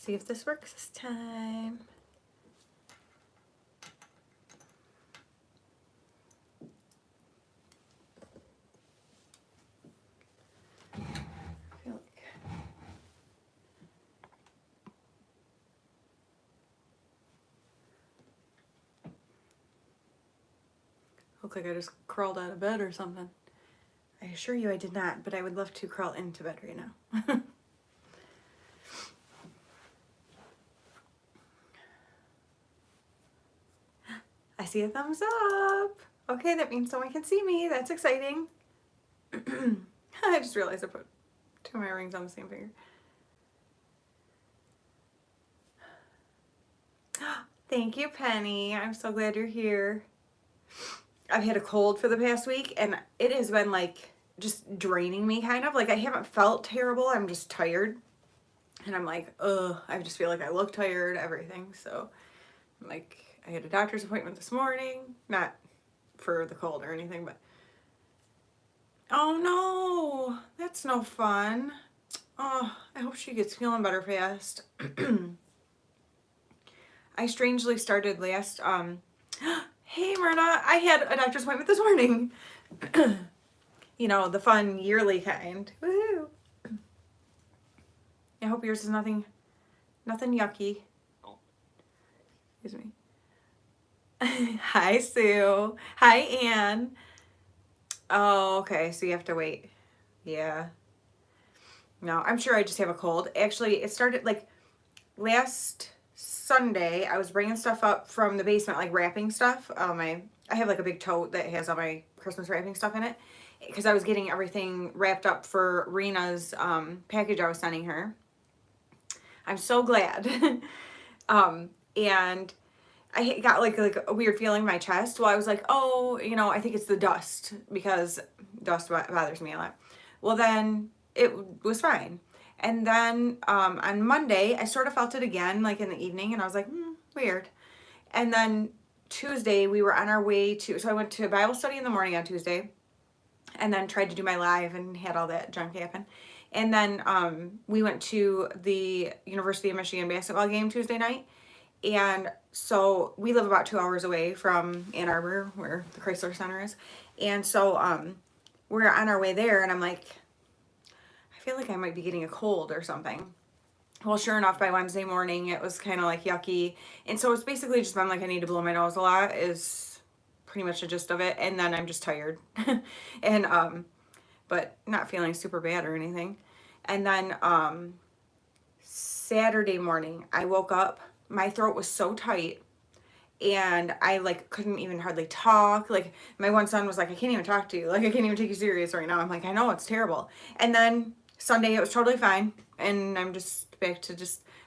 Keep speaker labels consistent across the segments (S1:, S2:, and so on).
S1: See if this works this time. Look like I just crawled out of bed or something. I assure you I did not, but I would love to crawl into bed right now. I see a thumbs up. Okay, that means someone can see me. That's exciting. I just realized I put two of my rings on the same finger. Thank you, Penny. I'm so glad you're here. I've had a cold for the past week and it has been like just draining me kind of. Like I haven't felt terrible. I'm just tired. And I'm like, ugh, I just feel like I look tired, everything. So I'm like, I had a doctor's appointment this morning. Not for the cold or anything, but oh no, that's no fun. Oh, I hope she gets feeling better fast. I strangely started last, hey Myrna, I had a doctor's appointment this morning. You know, the fun yearly kind. Woohoo! I hope yours is nothing yucky. Excuse me. Hi Sue. Hi Anne. Oh, okay, so you have to wait. Yeah. No, I'm sure I just have a cold. Actually, it started like last Sunday. I was bringing stuff up from the basement, like wrapping stuff. I have like a big tote that has all my Christmas wrapping stuff in it because I was getting everything wrapped up for Rena's package I was sending her. I'm so glad. And I got like a weird feeling in my chest. Well, I was like, oh, you know, I think it's the dust because dust bothers me a lot. Well, then it was fine. And then on Monday, I sort of felt it again, like in the evening, and I was like, weird. And then Tuesday, we were on our way to, so I went to Bible study in the morning on Tuesday, and then tried to do my live and had all that junk happen. And then we went to the University of Michigan basketball game Tuesday night. And so we live about 2 hours away from Ann Arbor, where the Chrysler Center is. And so we're on our way there, and I'm like, I feel like I might be getting a cold or something. Well, sure enough, by Wednesday morning, it was kind of like yucky. And so it's basically just been like I need to blow my nose a lot is pretty much the gist of it. And then I'm just tired. And but not feeling super bad or anything. And then Saturday morning, I woke up. My throat was so tight and I like couldn't even hardly talk. Like my one son was like, I can't even talk to you. Like I can't even take you serious right now. I'm like, I know, it's terrible. And then Sunday it was totally fine. And I'm just back to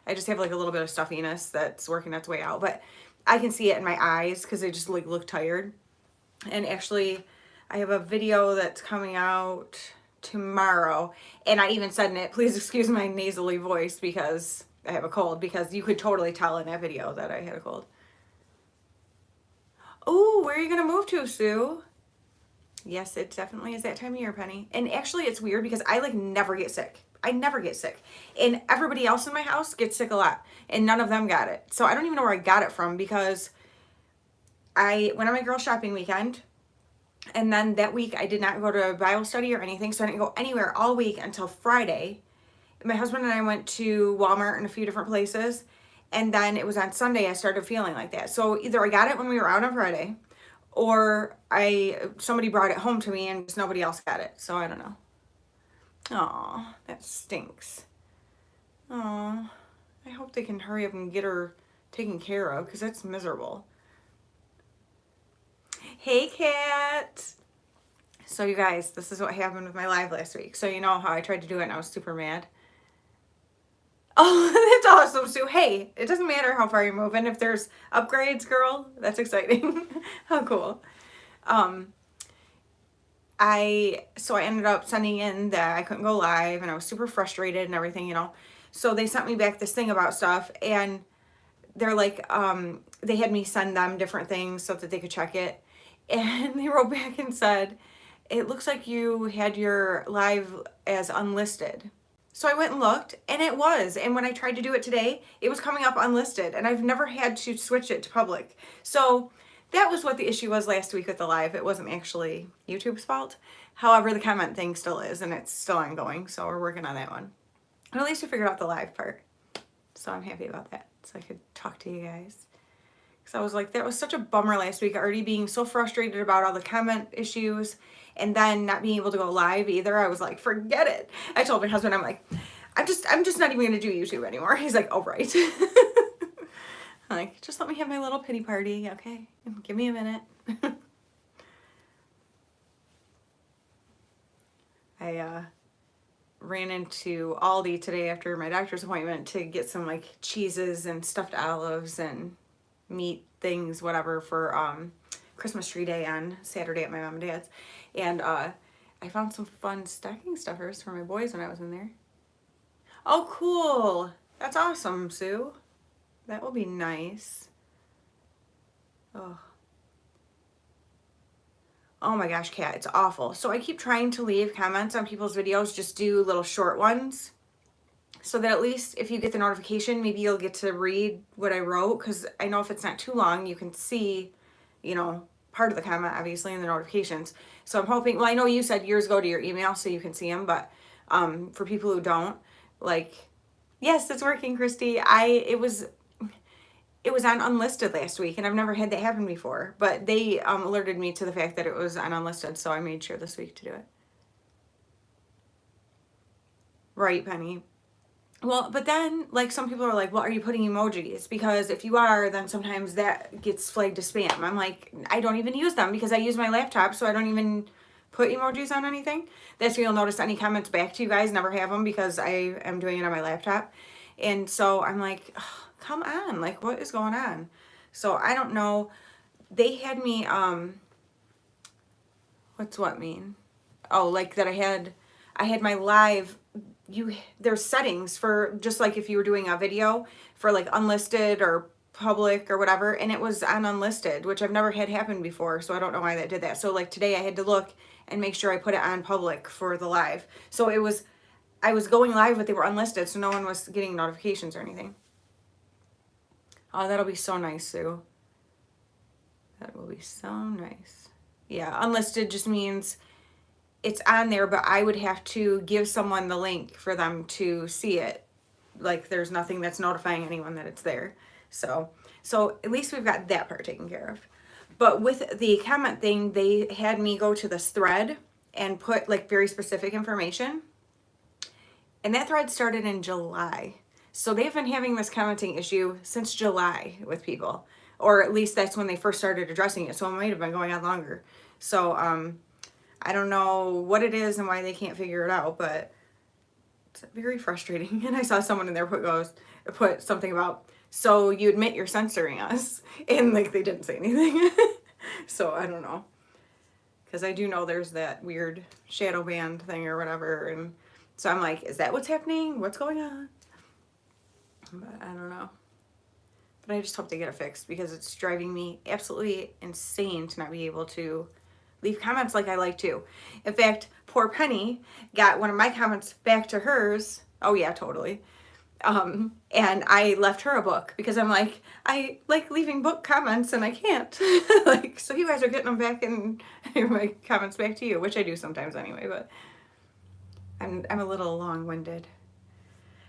S1: I just have like a little bit of stuffiness that's working its way out. But I can see it in my eyes because they just like look tired. And actually I have a video that's coming out tomorrow. And I even said in it, please excuse my nasally voice because I have a cold, because you could totally tell in that video that I had a cold. Oh, where are you going to move to, Sue? Yes, it definitely is that time of year, Penny. And actually it's weird because I like never get sick. I never get sick. And everybody else in my house gets sick a lot. And none of them got it. So I don't even know where I got it from because I went on my girl shopping weekend. And then that week I did not go to Bible study or anything. So I didn't go anywhere all week until Friday. My husband and I went to Walmart and a few different places. And then it was on Sunday I started feeling like that. So either I got it when we were out on Friday or somebody brought it home to me and just nobody else got it. So I don't know. Aw, that stinks. Aw, I hope they can hurry up and get her taken care of because that's miserable. Hey, Kat. So you guys, this is what happened with my live last week. So you know how I tried to do it and I was super mad. Oh, that's awesome, Sue. Hey, it doesn't matter how far you're moving. If there's upgrades, girl, that's exciting. How cool. I ended up sending in that I couldn't go live and I was super frustrated and everything, you know. So they sent me back this thing about stuff and they're like, they had me send them different things so that they could check it. And they wrote back and said, it looks like you had your live as unlisted. So I went and looked, and it was. And when I tried to do it today, it was coming up unlisted, and I've never had to switch it to public. So that was what the issue was last week with the live. It wasn't actually YouTube's fault. However, the comment thing still is, and it's still ongoing. So we're working on that one. And at least we figured out the live part. So I'm happy about that. So I could talk to you guys. Because I was like, that was such a bummer last week, already being so frustrated about all the comment issues and then not being able to go live either. I was like, forget it. I told my husband, I'm like, I'm just not even going to do YouTube anymore. He's like, oh, right. I'm like, just let me have my little pity party. Okay. Give me a minute. I ran into Aldi today after my doctor's appointment to get some like cheeses and stuffed olives and meat things, whatever, for Christmas tree day on Saturday at my mom and dad's. And I found some fun stocking stuffers for my boys when I was in there. Oh, cool. That's awesome, Sue. That will be nice. Oh my gosh, Kat, it's awful. So I keep trying to leave comments on people's videos, just do little short ones, so that at least if you get the notification, maybe you'll get to read what I wrote, because I know if it's not too long, you can see, you know, part of the comment, obviously, in the notifications. So I'm hoping, well, I know you said yours go to your email so you can see them, but for people who don't, like, yes, it's working, Christy. It was on unlisted last week, and I've never had that happen before. But they alerted me to the fact that it was on unlisted, so I made sure this week to do it. Right, Penny. Well, but then, like, some people are like, well, are you putting emojis? Because if you are, then sometimes that gets flagged as spam. I'm like, I don't even use them because I use my laptop, so I don't even put emojis on anything. That's where you'll notice any comments back to you guys, never have them because I am doing it on my laptop. And so I'm like, oh, come on, like, what is going on? So I don't know. They had me, what's what mean? Oh, like that I had my live, there's settings for, just like if you were doing a video, for like unlisted or public or whatever, and it was on unlisted, which I've never had happen before, so I don't know why that did that. So like today I had to look and make sure I put it on public for the live. So I was going live, but they were unlisted, so no one was getting notifications or anything. Oh, that'll be so nice, Sue. That will be so nice. Yeah, unlisted just means it's on there, but I would have to give someone the link for them to see it. Like, there's nothing that's notifying anyone that it's there. So at least we've got that part taken care of. But with the comment thing, they had me go to this thread and put like very specific information. And that thread started in July. So they've been having this commenting issue since July with people. Or at least that's when they first started addressing it. So it might have been going on longer. So I don't know what it is and why they can't figure it out, but it's very frustrating. And I saw someone in there put something about, so you admit you're censoring us. And like they didn't say anything. So I don't know. Because I do know there's that weird shadow band thing or whatever. And so I'm like, is that what's happening? What's going on? But I don't know. But I just hope they get it fixed because it's driving me absolutely insane to not be able to leave comments like I like to. In fact, poor Penny got one of my comments back to hers. Oh yeah, totally. And I left her a book because I'm like, I like leaving book comments and I can't. Like, so you guys are getting them back and my comments back to you, which I do sometimes anyway, but I'm a little long-winded.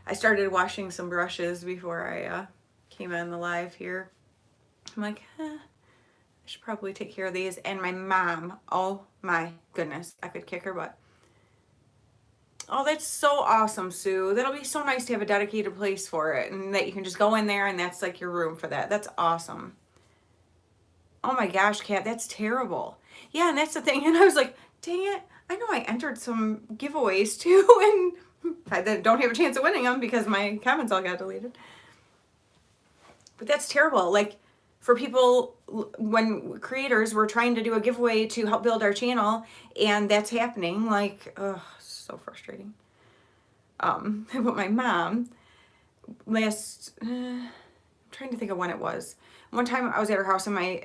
S1: I started washing some brushes before I came on the live here. I'm like, I should probably take care of these. And my mom, oh my goodness, I could kick her butt. Oh, that's so awesome, Sue. That'll be so nice to have a dedicated place for it and that you can just go in there and that's like your room for that. That's awesome. Oh my gosh, Kat, that's terrible. Yeah, and that's the thing. And I was like, dang it, I know I entered some giveaways too and I don't have a chance of winning them because my comments all got deleted. But that's terrible. Like, for people, when creators were trying to do a giveaway to help build our channel and that's happening, like, ugh, so frustrating. But my mom, I'm trying to think of when it was. One time I was at her house and my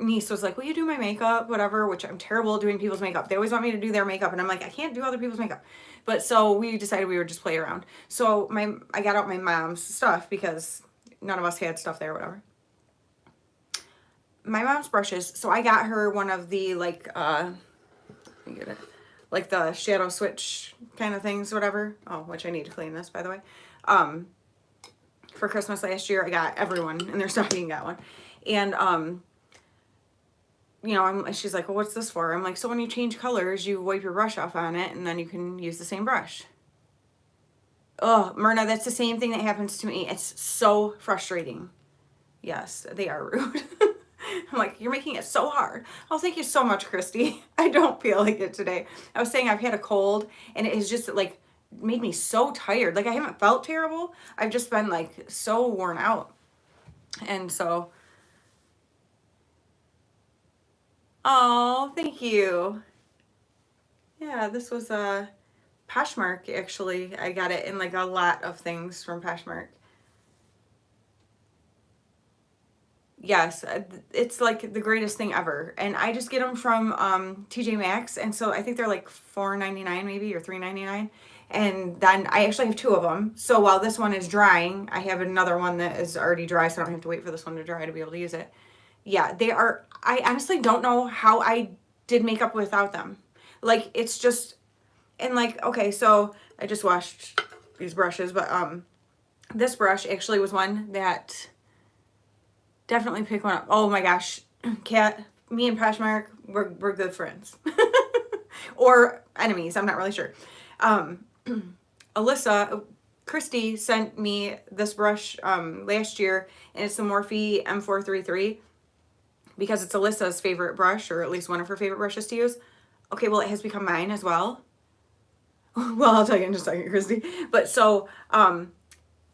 S1: niece was like, will you do my makeup, whatever, which I'm terrible at doing people's makeup. They always want me to do their makeup, and I'm like, I can't do other people's makeup. But so we decided we would just play around. So I got out my mom's stuff because none of us had stuff there, whatever. My mom's brushes. So I got her one of the like, let me get it, like the shadow switch kind of things, whatever. Oh, which I need to clean this, by the way. For Christmas last year, I got everyone in their stocking got one. And, you know, she's like, well, what's this for? I'm like, so when you change colors, you wipe your brush off on it, and then you can use the same brush. Oh, Myrna, that's the same thing that happens to me. It's so frustrating. Yes, they are rude. I'm like, you're making it so hard. Oh, thank you so much, Christy. I don't feel like it today. I was saying I've had a cold, and it has just, like, made me so tired. Like, I haven't felt terrible. I've just been, like, so worn out. And so... Oh, thank you. Yeah, this was Poshmark, actually. I got it in like a lot of things from Poshmark. Yes, it's like the greatest thing ever. And I just get them from TJ Maxx, and so I think they're like $4.99 maybe, or $3.99. And then I actually have two of them. So while this one is drying, I have another one that is already dry, so I don't have to wait for this one to dry to be able to use it. Yeah, they are, I honestly don't know how I did makeup without them. Like, it's just, and like, okay, so I just washed these brushes, but this brush actually was one that definitely picked one up. Oh my gosh, Kat, me and Poshmark, we're good friends. Or enemies, I'm not really sure. Christy sent me this brush last year, and it's the Morphe M433. Because it's Alyssa's favorite brush, or at least one of her favorite brushes to use. Okay, well, it has become mine as well. Well, I'll tell you in just a second, Christy. But so,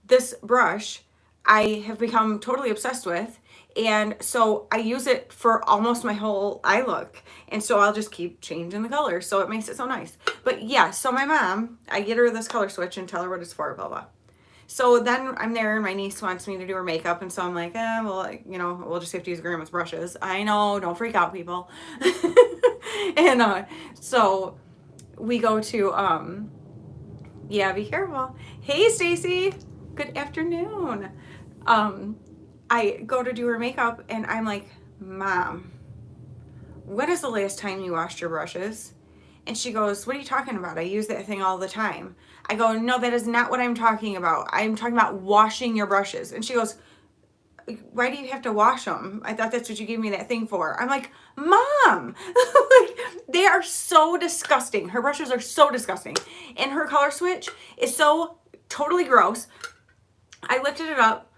S1: this brush, I have become totally obsessed with. And so I use it for almost my whole eye look. And so I'll just keep changing the color. So it makes it so nice. But yeah, so my mom, I get her this color switch and tell her what it's for, blah, blah. So then I'm there, and my niece wants me to do her makeup, and so I'm like, well, you know, we'll just have to use grandma's brushes. I know, don't freak out, people. And so we go to, yeah, be careful. Hey, Stacy, good afternoon. I go to do her makeup, and I'm like, Mom, when is the last time you washed your brushes? And she goes, what are you talking about? I use that thing all the time. I go, no, that is not what I'm talking about. I'm talking about washing your brushes. And she goes, why do you have to wash them? I thought that's what you gave me that thing for. I'm like, Mom, like, they are so disgusting. Her brushes are so disgusting. And her color switch is so totally gross. I lifted it up.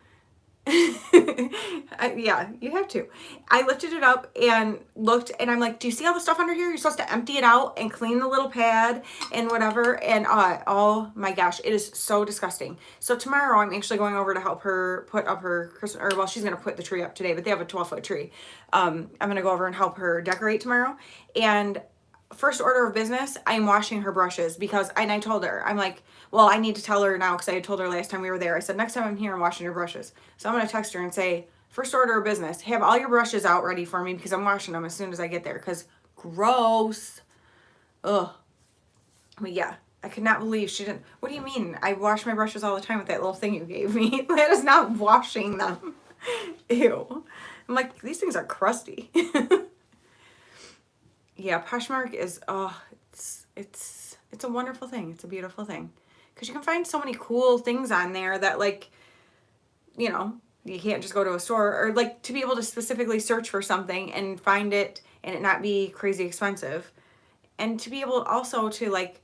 S1: Yeah, you have to. I lifted it up and looked, and I'm like, do you see all the stuff under here? You're supposed to empty it out and clean the little pad and whatever. And oh my gosh, it is so disgusting. So tomorrow I'm actually going over to help her put up her Christmas, or well, she's going to put the tree up today, but they have a 12-foot tree. I'm going to go over and help her decorate tomorrow. And first order of business, I'm washing her brushes because, and I told her, I'm like, well, I need to tell her now because I had told her last time we were there. I said, next time I'm here, I'm washing your brushes. So I'm going to text her and say, first order of business, have all your brushes out ready for me because I'm washing them as soon as I get there, because gross. Ugh. But yeah, I could not believe she didn't. What do you mean? I wash my brushes all the time with that little thing you gave me. That is not washing them. Ew. I'm like, these things are crusty. Yeah, Poshmark is, it's a wonderful thing. It's a beautiful thing. Because you can find so many cool things on there that, like, you know, you can't just go to a store, or like to be able to specifically search for something and find it and it not be crazy expensive. And to be able also to, like,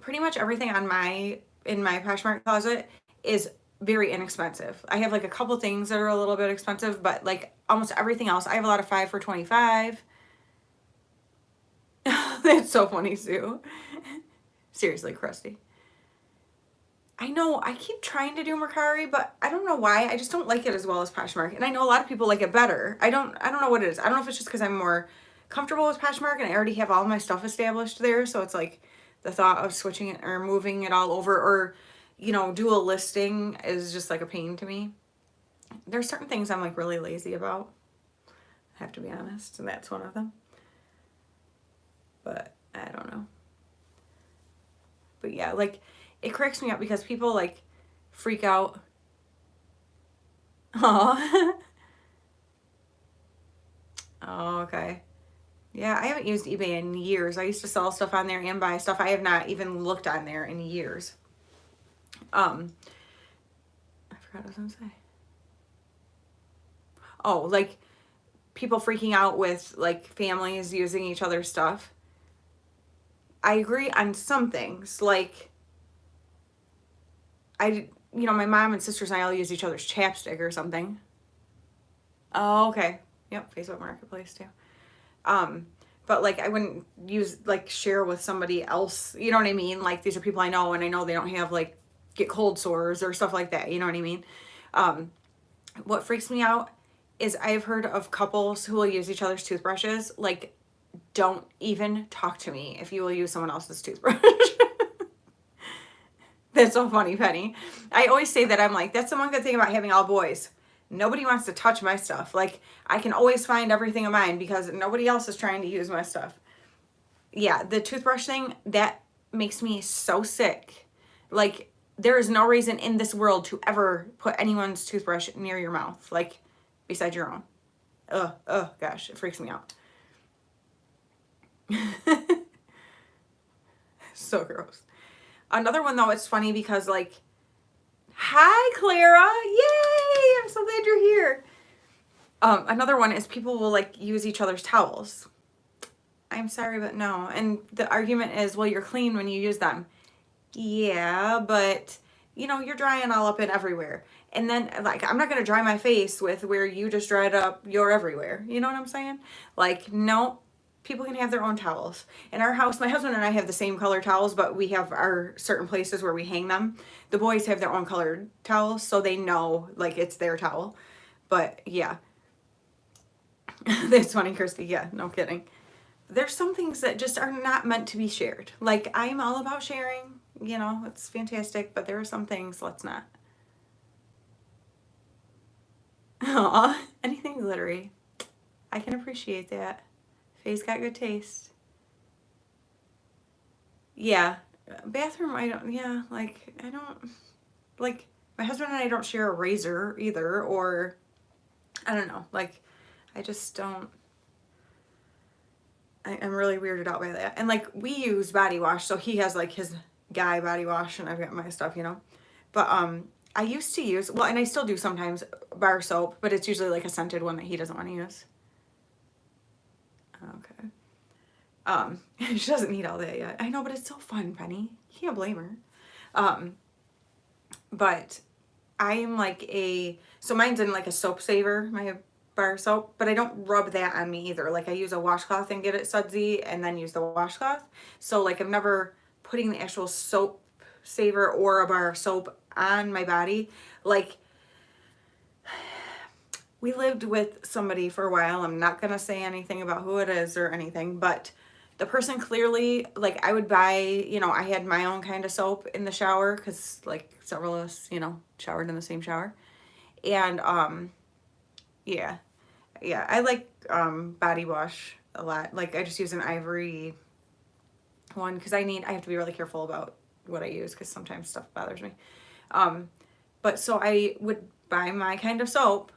S1: pretty much everything in my Poshmark closet is very inexpensive. I have like a couple things that are a little bit expensive, but like almost everything else, I have a lot of 5 for $25. That's so funny, Sue. Seriously, crusty. I know, I keep trying to do Mercari, but I don't know why. I just don't like it as well as Poshmark. And I know a lot of people like it better. I don't know what it is. I don't know if it's just because I'm more comfortable with Poshmark and I already have all my stuff established there. So it's like the thought of switching it or moving it all over, or, you know, do a listing is just like a pain to me. There's certain things I'm like really lazy about. I have to be honest, and that's one of them. But I don't know. But yeah, like, it cracks me up because people, like, freak out. Oh. Oh, okay. Yeah, I haven't used eBay in years. I used to sell stuff on there and buy stuff. I have not even looked on there in years. I forgot what I was gonna say. Oh, like, people freaking out with, like, families using each other's stuff. I agree on some things. Like, my mom and sisters and I all use each other's chapstick or something. Oh, okay. Yep, Facebook Marketplace too. Um, but like I wouldn't use like share with somebody else. You know what I mean? Like these are people I know and I know they don't have like get cold sores or stuff like that. You know what I mean? Um, what freaks me out is I've heard of couples who will use each other's toothbrushes. Like, don't even talk to me if you will use someone else's toothbrush. That's so funny, Penny. I always say that. I'm like, that's the one good thing about having all boys. Nobody wants to touch my stuff. Like, I can always find everything of mine because nobody else is trying to use my stuff. Yeah, the toothbrush thing, that makes me so sick. Like, there is no reason in this world to ever put anyone's toothbrush near your mouth, like, besides your own. Gosh, it freaks me out. So gross. Another one, though, it's funny because, like, hi, Clara. Yay! I'm so glad you're here. Another one is people will, like, use each other's towels. I'm sorry, but no. And the argument is, well, you're clean when you use them. Yeah, but, you're drying all up and everywhere. And then, like, I'm not going to dry my face with where you just dried up your everywhere. You know what I'm saying? Like, no. People can have their own towels. In our house, my husband and I have the same color towels, but we have our certain places where we hang them. The boys have their own colored towels, so they know, like, it's their towel. But, yeah. That's funny, Kirsty. Yeah, no kidding. There's some things that just are not meant to be shared. Like, I'm all about sharing. It's fantastic, but there are some things, let's not. Aw, anything glittery. I can appreciate that. Faye's got good taste. Yeah. Bathroom, I don't, yeah, like, I don't, like, my husband and I don't share a razor either, or, I don't know, like, I just don't, I'm really weirded out by that. And, like, we use body wash, so he has, like, his guy body wash, and I've got my stuff, But, I used to use, well, and I still do sometimes, bar soap, but it's usually, like, a scented one that he doesn't want to use. Okay. She doesn't need all that yet. I know, but it's so fun, Penny. You can't blame her. But I am like so mine's in like a soap saver, my bar soap, but I don't rub that on me either. Like I use a washcloth and get it sudsy and then use the washcloth. So like I'm never putting the actual soap saver or a bar soap on my body. Like, we lived with somebody for a while. I'm not going to say anything about who it is or anything, but the person clearly, like, I would buy, I had my own kind of soap in the shower because, like, several of us, showered in the same shower. And, yeah. Yeah, I like body wash a lot. Like, I just use an Ivory one because I have to be really careful about what I use because sometimes stuff bothers me. But so I would buy my kind of soap,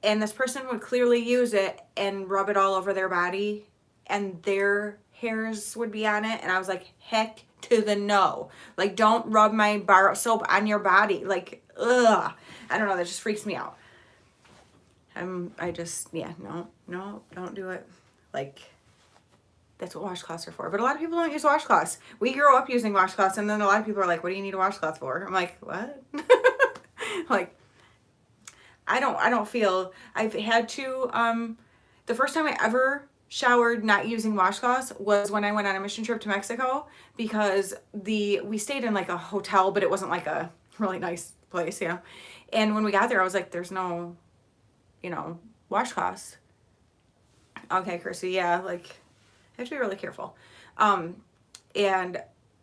S1: and this person would clearly use it and rub it all over their body, and their hairs would be on it. And I was like, heck to the no. Like, don't rub my bar soap on your body. Like, ugh. I don't know. That just freaks me out. No, don't do it. Like, that's what washcloths are for. But a lot of people don't use washcloths. We grew up using washcloths, and then a lot of people are like, what do you need a washcloth for? I'm like, what? Like, I don't feel, I've had to, the first time I ever showered not using washcloths was when I went on a mission trip to Mexico, because we stayed in like a hotel, but it wasn't like a really nice place, And when we got there, I was like, there's no, washcloths. Okay, Kirsty, yeah, like, I have to be really careful. And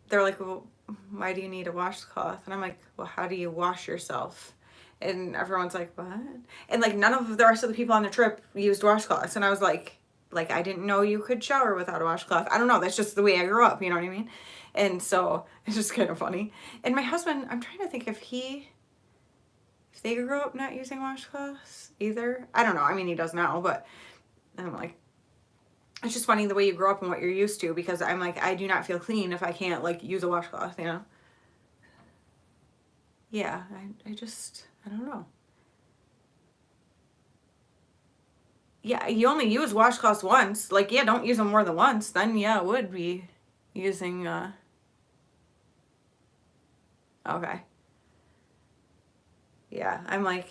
S1: they're like, well, why do you need a washcloth? And I'm like, well, how do you wash yourself? And everyone's like, what? And like none of the rest of the people on the trip used washcloths. And I was like, I didn't know you could shower without a washcloth. I don't know. That's just the way I grew up. You know what I mean? And so it's just kind of funny. And my husband, I'm trying to think if they grew up not using washcloths either. I don't know. I mean, he does now, but I'm like, it's just funny the way you grow up and what you're used to, because I'm like, I do not feel clean if I can't like use a washcloth, you know? Yeah, I don't know. Yeah, you only use washcloths once. Like, yeah, don't use them more than once. Then, yeah, it would be using, okay. Yeah, I'm like,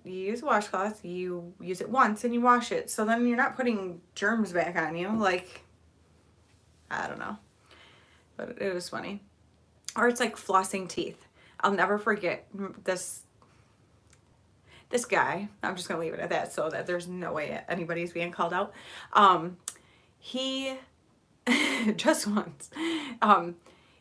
S1: you use a washcloth, you use it once and you wash it. So then you're not putting germs back on you. Like, I don't know. But it was funny. Or it's like flossing teeth. I'll never forget this guy. I'm just gonna leave it at that so that there's no way anybody's being called out. He just once.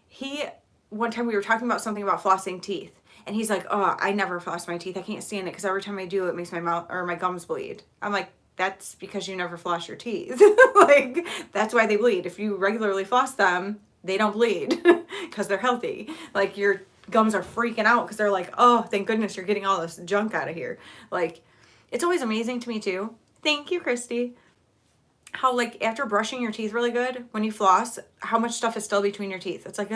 S1: He one time we were talking about something about flossing teeth, and he's like, "Oh, I never floss my teeth. I can't stand it because every time I do, it makes my mouth or my gums bleed." I'm like, "That's because you never floss your teeth. Like that's why they bleed. If you regularly floss them, they don't bleed because they're healthy. Like your gums are freaking out because they're like, oh, thank goodness you're getting all this junk out of here." Like, it's always amazing to me too. Thank you, Christy. How like after brushing your teeth really good, when you floss, how much stuff is still between your teeth. It's like,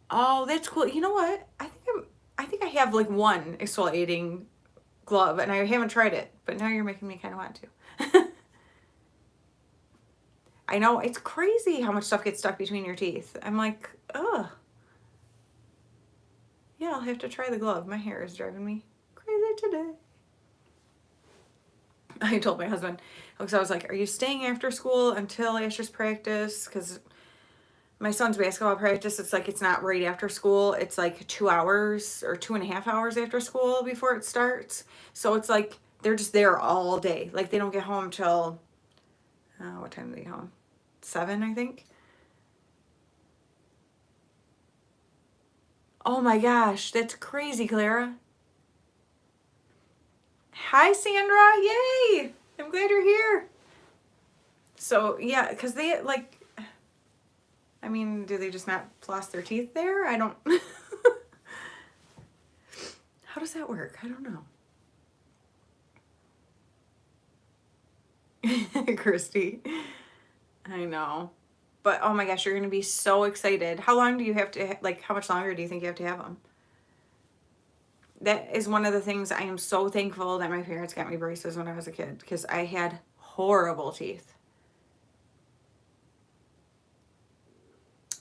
S1: oh, that's cool. You know what? I think I have like one exfoliating glove and I haven't tried it, but now you're making me kind of want to. I know, it's crazy how much stuff gets stuck between your teeth. I'm like, ugh. Yeah, I'll have to try the glove. My hair is driving me crazy today. I told my husband, because I was like, are you staying after school until Asher's practice? Because my son's basketball practice, it's like it's not right after school. It's like 2 hours or 2.5 hours after school before it starts. So it's like they're just there all day. Like they don't get home till, what time do they get home? 7, I think. Oh my gosh, that's crazy, Clara. Hi, Sandra. Yay! I'm glad you're here. So, yeah, because they, like, I mean, do they just not floss their teeth there? I don't... How does that work? I don't know. Christy. I know. But, oh my gosh, you're going to be so excited. How long do you have to, like, how much longer do you think you have to have them? That is one of the things I am so thankful that my parents got me braces when I was a kid, because I had horrible teeth.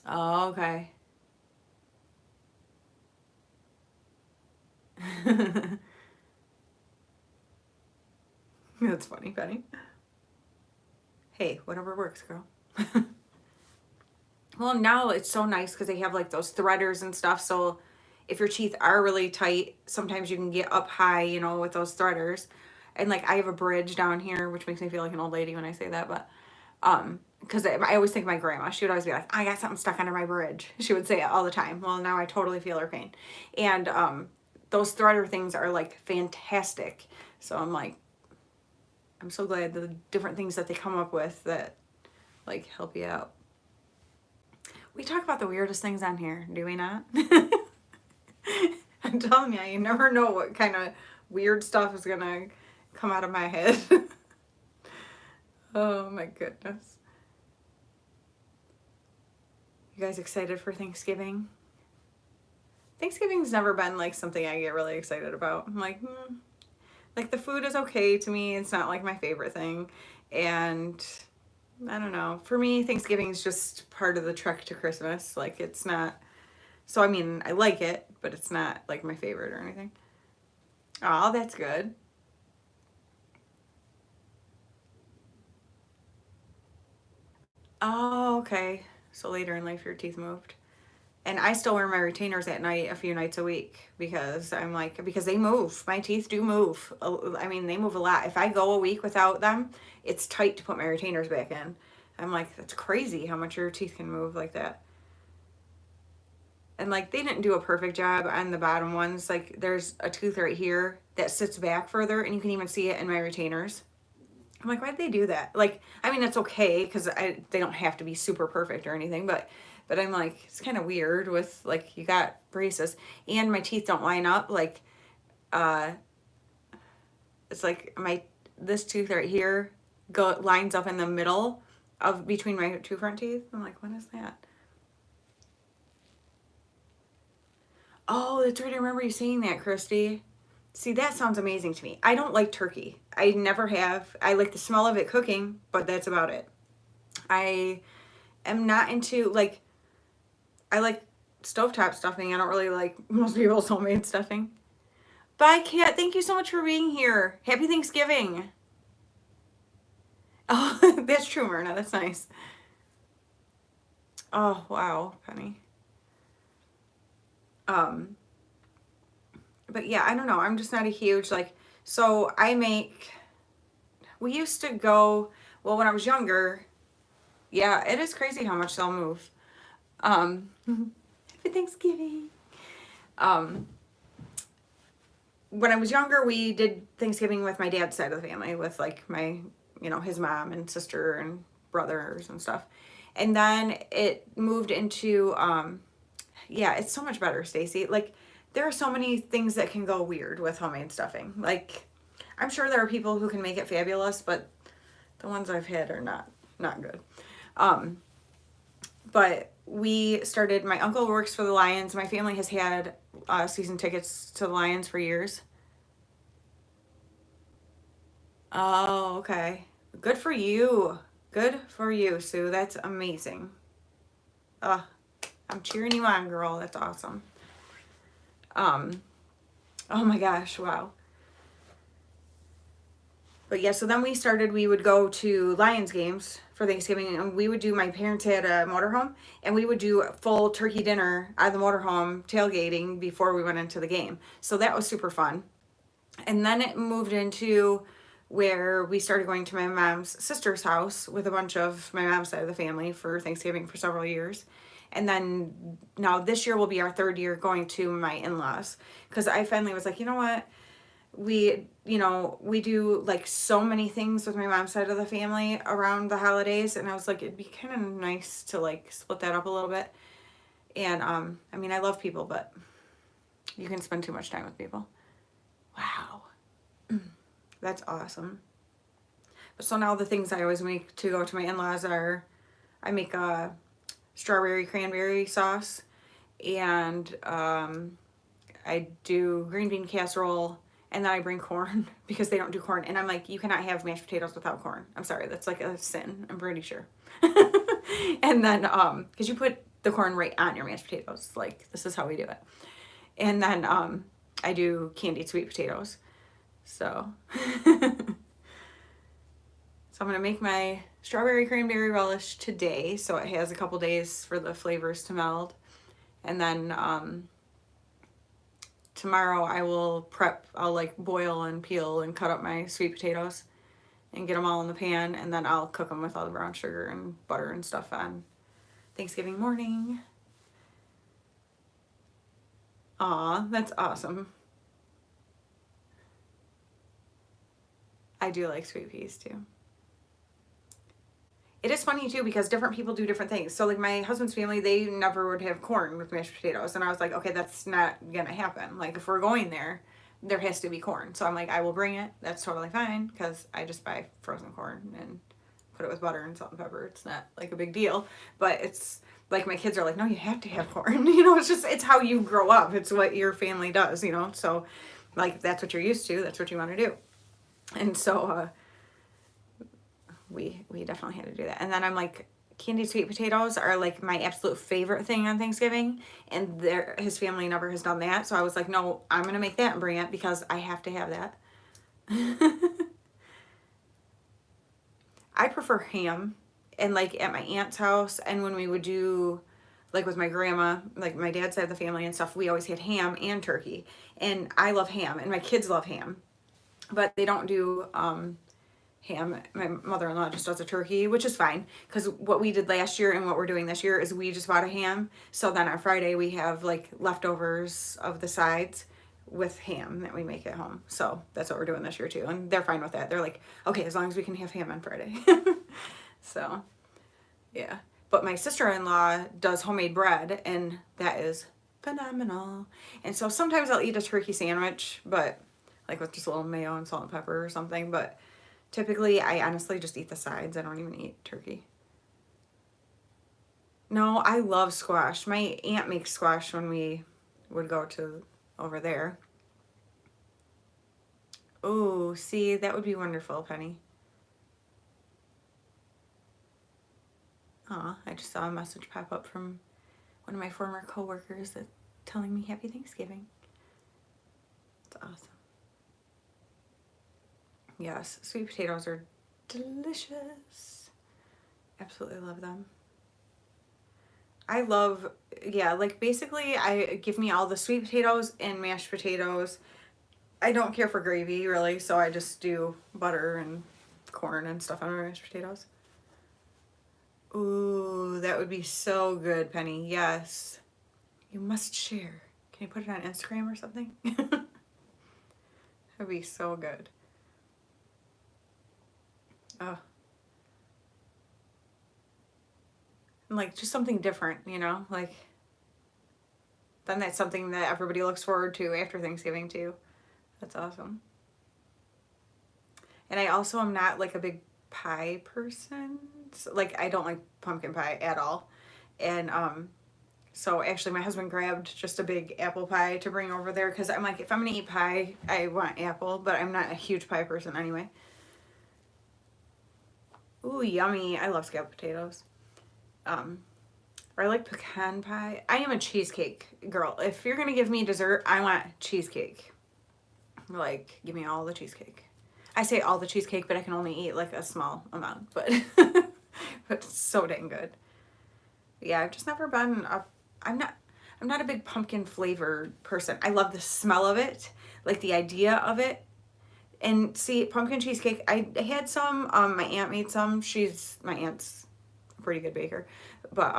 S1: Oh, okay. That's funny, Penny. Hey, whatever works, girl. Well, now it's so nice because they have like those threaders and stuff. So if your teeth are really tight, sometimes you can get up high, you know, with those threaders. And like I have a bridge down here, which makes me feel like an old lady when I say that, but because I always think of my grandma. She would always be like, I got something stuck under my bridge. She would say it all the time. Well, now I totally feel her pain. And those threader things are like fantastic. So I'm like, I'm so glad the different things that they come up with that like help you out. We talk about the weirdest things on here, do we not? I'm telling you, you never know what kind of weird stuff is gonna come out of my head. Oh my goodness. You guys excited for Thanksgiving? Thanksgiving's never been like something I get really excited about. I'm like, like the food is okay to me. It's not like my favorite thing. And I don't know. For me, Thanksgiving is just part of the trek to Christmas. Like it's not, so I mean, I like it, but it's not like my favorite or anything. Oh, that's good. Oh, okay. So later in life, your teeth moved. And I still wear my retainers at night a few nights a week because I'm like, because they move. My teeth do move. I mean, they move a lot. If I go a week without them, it's tight to put my retainers back in. I'm like, that's crazy how much your teeth can move like that. And like they didn't do a perfect job on the bottom ones. Like there's a tooth right here that sits back further, and you can even see it in my retainers. I'm like, why'd they do that? Like, I mean, it's okay because they don't have to be super perfect or anything, but I'm like, it's kind of weird with like you got braces and my teeth don't line up. Like, uh, it's like this tooth right here lines up in the middle of between my two front teeth. I'm like, what is that? Oh, that's right. I remember you saying that, Christy. See, that sounds amazing to me. I don't like turkey. I never have. I like the smell of it cooking, but that's about it. I am not into like I like stovetop stuffing. I don't really like most people's homemade stuffing. Bye, Kat. Thank you so much for being here. Happy Thanksgiving. Oh, that's true, Myrna. That's nice. Oh, wow, Penny. Um, but yeah, I don't know. I'm just not a huge like. So we used to go. Well, when I was younger, yeah, it is crazy how much they'll move. Happy Thanksgiving. Um, when I was younger, we did Thanksgiving with my dad's side of the family, with like his mom and sister and brothers and stuff. And then it moved into, yeah, it's so much better, Stacy. Like, there are so many things that can go weird with homemade stuffing. Like, I'm sure there are people who can make it fabulous, but the ones I've had are not good. But my uncle works for the Lions. My family has had season tickets to the Lions for years. Oh, okay. Good for you. Good for you, Sue. That's amazing. Uh, I'm cheering you on, girl. That's awesome. Oh my gosh, wow. But yeah, so then we would go to Lions games for Thanksgiving, and my parents had a motorhome, and we would do a full turkey dinner at the motorhome tailgating before we went into the game. So that was super fun. And then it moved into where we started going to my mom's sister's house with a bunch of my mom's side of the family for Thanksgiving for several years. And then now this year will be our third year going to my in-laws, because I finally was like, you know what? We do like so many things with my mom's side of the family around the holidays, and I was like, it'd be kind of nice to like split that up a little bit. And I mean, I love people, but you can spend too much time with people. Wow. That's awesome. So now the things I always make to go to my in-laws are, I make a strawberry cranberry sauce, and I do green bean casserole, and then I bring corn because they don't do corn. And I'm like, you cannot have mashed potatoes without corn. I'm sorry, that's like a sin. I'm pretty sure. And then, because you put the corn right on your mashed potatoes. Like, this is how we do it. And then I do candied sweet potatoes. So, so I'm going to make my strawberry cranberry relish today, so it has a couple days for the flavors to meld. And then tomorrow I'll like boil and peel and cut up my sweet potatoes and get them all in the pan, and then I'll cook them with all the brown sugar and butter and stuff on Thanksgiving morning. Aw, that's awesome. I do like sweet peas too. It is funny too because different people do different things. So like my husband's family, they never would have corn with mashed potatoes. And I was like, okay, that's not gonna happen. Like if we're going there has to be corn. So I'm like, I will bring it. That's totally fine because I just buy frozen corn and put it with butter and salt and pepper. It's not like a big deal. But it's like my kids are like, no, you have to have corn. It's how you grow up. It's what your family does, So like that's what you're used to. That's what you want to do. And so we definitely had to do that. And then I'm like, candied sweet potatoes are like my absolute favorite thing on Thanksgiving, and his family never has done that. So I was like, no, I'm gonna make that and bring it because I have to have that. I prefer ham, and like at my aunt's house, and when we would do like with my grandma, like my dad's side of the family and stuff, we always had ham and turkey. And I love ham, and my kids love ham, but they don't do ham. My mother-in-law just does a turkey, which is fine, because what we did last year and what we're doing this year is we just bought a ham. So then on Friday we have like leftovers of the sides with ham that we make at home. So that's what we're doing this year too. And they're fine with that. They're like, okay, as long as we can have ham on Friday. So yeah. But my sister-in-law does homemade bread, and that is phenomenal. And so sometimes I'll eat a turkey sandwich, but like with just a little mayo and salt and pepper or something. But typically I honestly just eat the sides. I don't even eat turkey. No, I love squash. My aunt makes squash when we would go to over there. Oh, see, that would be wonderful, Penny. Aw, I just saw a message pop up from one of my former coworkers that telling me Happy Thanksgiving. It's awesome. Yes, sweet potatoes are delicious. Absolutely love them. I love, yeah, like basically give me all the sweet potatoes and mashed potatoes. I don't care for gravy really, so I just do butter and corn and stuff on my mashed potatoes. Ooh, that would be so good, Penny. Yes. You must share. Can you put it on Instagram or something? That'd be so good. Oh. And like just something different, you know? Like then that's something that everybody looks forward to after Thanksgiving too. That's awesome. And I also am not like a big pie person. So, like I don't like pumpkin pie at all. And so actually my husband grabbed just a big apple pie to bring over there because I'm like, if I'm gonna eat pie, I want apple, but I'm not a huge pie person anyway. Ooh, yummy. I love scalloped potatoes. Or I like pecan pie. I am a cheesecake girl. If you're gonna give me dessert, I want cheesecake. Like, give me all the cheesecake. I say all the cheesecake, but I can only eat like a small amount, but but it's so dang good. But yeah, I've just never been I'm not a big pumpkin flavor person. I love the smell of it, like the idea of it. And see, pumpkin cheesecake, I had some, my aunt made some. My aunt's a pretty good baker. But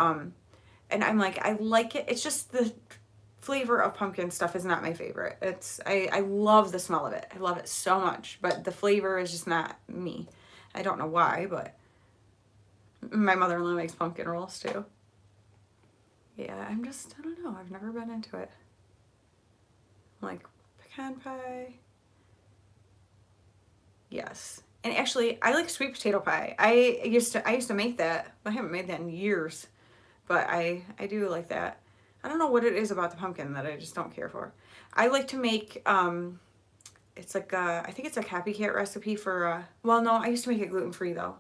S1: and I'm like, I like it. It's just the flavor of pumpkin stuff is not my favorite. I love the smell of it. I love it so much, but the flavor is just not me. I don't know why, but my mother-in-law makes pumpkin rolls too. Yeah, I don't know. I've never been into it. Like pecan pie. Yes. And actually, I like sweet potato pie. I used to make that. I haven't made that in years, but I do like that. I don't know what it is about the pumpkin that I just don't care for. I like to make it's like I think it's a copycat recipe for well, no, I used to make it gluten-free though.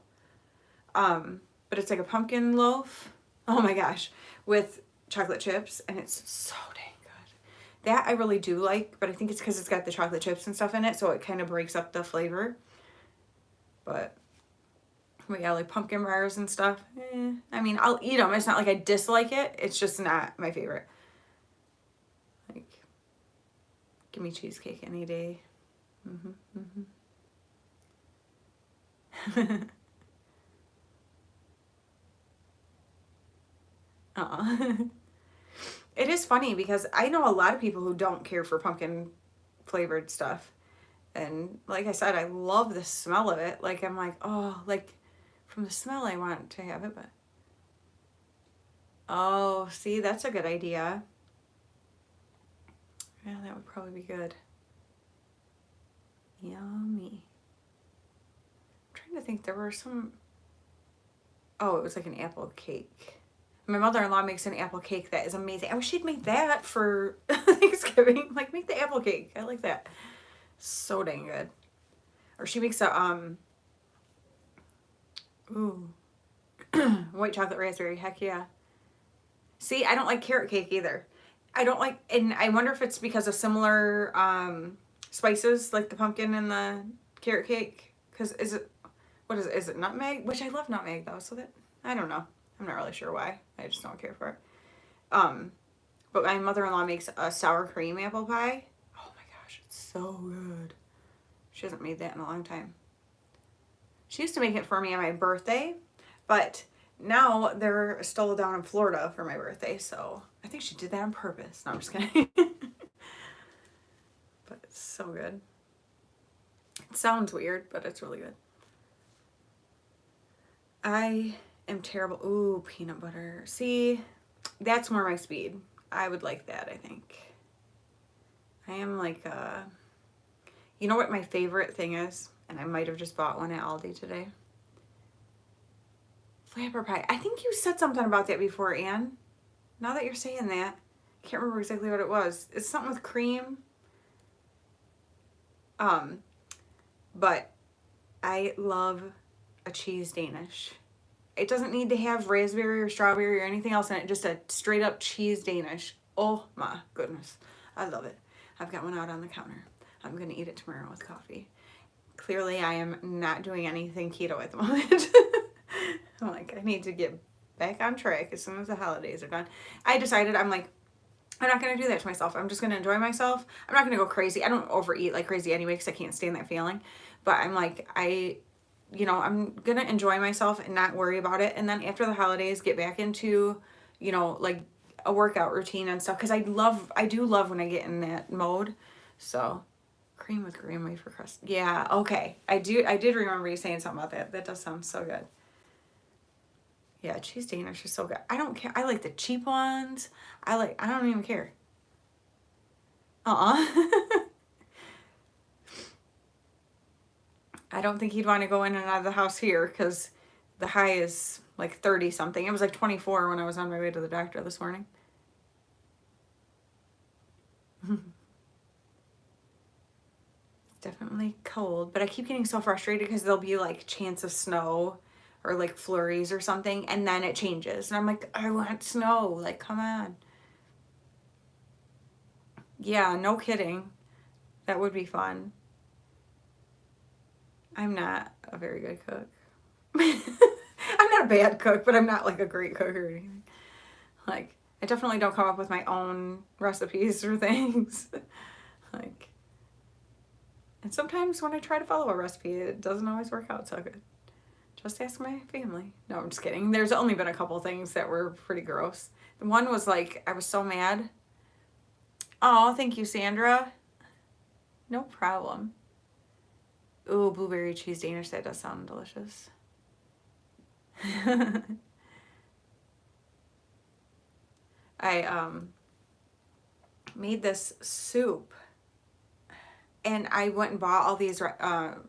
S1: But it's like a pumpkin loaf. Oh my gosh, with chocolate chips, and it's so dang good. That I really do like, but I think it's because it's got the chocolate chips and stuff in it, so it kind of breaks up the flavor. But yeah, like pumpkin bars and stuff. I mean, I'll eat them. It's not like I dislike it. It's just not my favorite. Like, give me cheesecake any day. It is funny because I know a lot of people who don't care for pumpkin flavored stuff. And like I said, I love the smell of it. Like I'm like, oh, like from the smell I want to have it, but oh, see, that's a good idea. Yeah, that would probably be good. Yummy. I'm trying to think, there were some, oh, it was like an apple cake. My mother-in-law makes an apple cake that is amazing. I wish she'd make that for Thanksgiving. Like, make the apple cake. I like that. So dang good. Or she makes a, ooh, white chocolate raspberry. Heck yeah. See, I don't like carrot cake either. I don't like, and I wonder if it's because of similar spices, like the pumpkin and the carrot cake. Because what is it, nutmeg? Which I love nutmeg though, so that, I don't know. I'm not really sure why. I just don't care for it. But my mother-in-law makes a sour cream apple pie. Oh my gosh, it's so good. She hasn't made that in a long time. She used to make it for me on my birthday, but now they're still down in Florida for my birthday, so I think she did that on purpose. No, I'm just kidding. But it's so good. It sounds weird, but it's really good. I am terrible. Ooh, peanut butter. See, that's more my speed. I would like that, I think. I am like, you know what my favorite thing is? And I might have just bought one at Aldi today. Flapper pie. I think you said something about that before, Anne. Now that you're saying that, I can't remember exactly what it was. It's something with cream. But I love a cheese Danish. It doesn't need to have raspberry or strawberry or anything else in it. Just a straight up cheese Danish. Oh my goodness. I love it. I've got one out on the counter. I'm going to eat it tomorrow with coffee. Clearly, I am not doing anything keto at the moment. I'm like, I need to get back on track as soon as the holidays are done. I decided, I'm like, I'm not going to do that to myself. I'm just going to enjoy myself. I'm not going to go crazy. I don't overeat like crazy anyway because I can't stand that feeling. But I'm like, I'm going to enjoy myself and not worry about it. And then after the holidays, get back into, like a workout routine and stuff. Because I do love when I get in that mode. So, cream with graham wafer crust. Yeah, okay. I did remember you saying something about that. That does sound so good. Yeah, cheese Danish is so good. I don't care. I like the cheap ones. I don't even care. I don't think he'd want to go in and out of the house here because the high is like 30 something. It was like 24 when I was on my way to the doctor this morning. It's definitely cold, but I keep getting so frustrated because there'll be like chance of snow or like flurries or something, and then it changes. And I'm like, I want snow. Like, come on. Yeah, no kidding. That would be fun. I'm not a very good cook. I'm not a bad cook, but I'm not like a great cook or anything. Like, I definitely don't come up with my own recipes or things. Like, and sometimes when I try to follow a recipe, it doesn't always work out so good. Just ask my family. No, I'm just kidding. There's only been a couple things that were pretty gross. One was like, I was so mad. Oh, thank you, Sandra. No problem. Ooh, blueberry cheese Danish. That does sound delicious. I made this soup. And I went and bought all these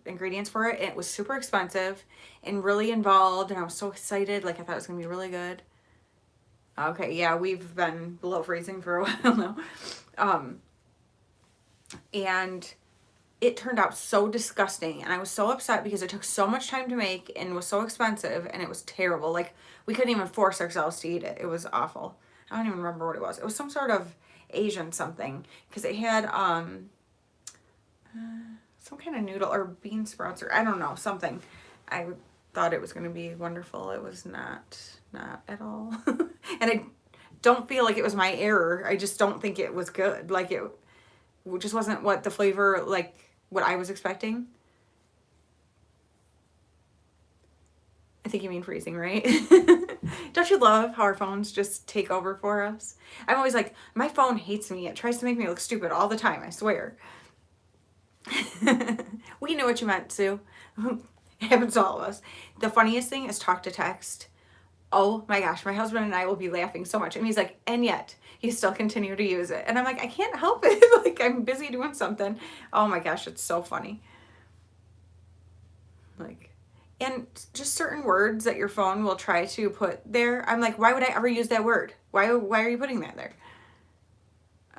S1: ingredients for it. And it was super expensive and really involved. And I was so excited. Like, I thought it was going to be really good. Okay, yeah, we've been below freezing for a while now. And it turned out so disgusting. And I was so upset because it took so much time to make and was so expensive. And it was terrible. Like, we couldn't even force ourselves to eat it. It was awful. I don't even remember what it was. It was some sort of Asian something. Because it had... some kind of noodle or bean sprouts or I don't know, something. I thought it was going to be wonderful. It was not at all. And I don't feel like it was my error. I just don't think it was good. Like, it just wasn't what the flavor, like what I was expecting. I think you mean freezing, right? Don't you love how our phones just take over for us? I'm always like, my phone hates me. It tries to make me look stupid all the time, I swear. We knew what you meant, Sue. It happens to all of us. The funniest thing is talk to text. Oh my gosh, my husband and I will be laughing so much. And he's like, and yet, he still continue to use it. And I'm like, I can't help it. Like, I'm busy doing something. Oh my gosh, it's so funny. Like, and just certain words that your phone will try to put there. I'm like, why would I ever use that word? Why are you putting that there?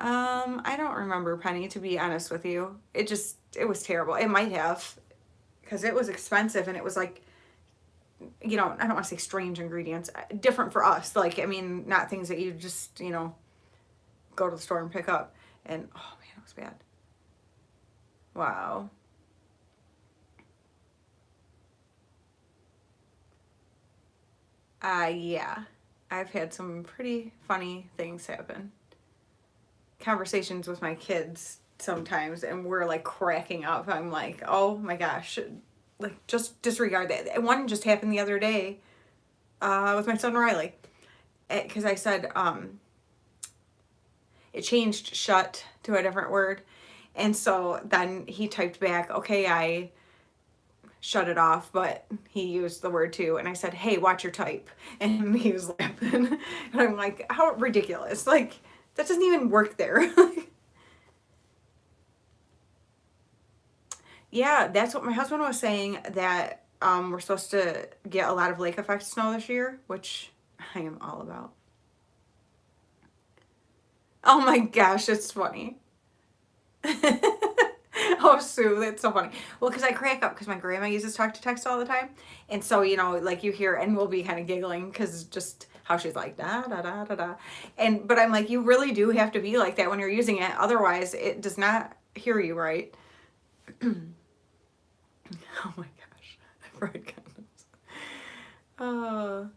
S1: I don't remember, Penny, to be honest with you. It was terrible. It might have, because it was expensive and it was like, I don't want to say strange ingredients, different for us. Like, I mean, not things that you just, go to the store and pick up. And, oh man, it was bad. Wow. Yeah. I've had some pretty funny things happen. Conversations with my kids sometimes, and we're like cracking up. I'm like, oh my gosh, like, just disregard that. And one just happened the other day with my son Riley. Because I said, it changed shut to a different word. And so then he typed back, okay, I shut it off, but he used the word too. And I said, hey, watch your type. And he was laughing. And I'm like, how ridiculous. Like, that doesn't even work there. Yeah, that's what my husband was saying, that we're supposed to get a lot of lake effect snow this year, which I am all about. Oh my gosh, it's funny. Oh, Sue, that's so funny. Well, because I crack up because my grandma uses talk to text all the time. And so, you know, like you hear, and we'll be kind of giggling because just how she's like, da, da, da, da, da. And, but I'm like, you really do have to be like that when you're using it. Otherwise, it does not hear you right. Oh my gosh. Fried condoms.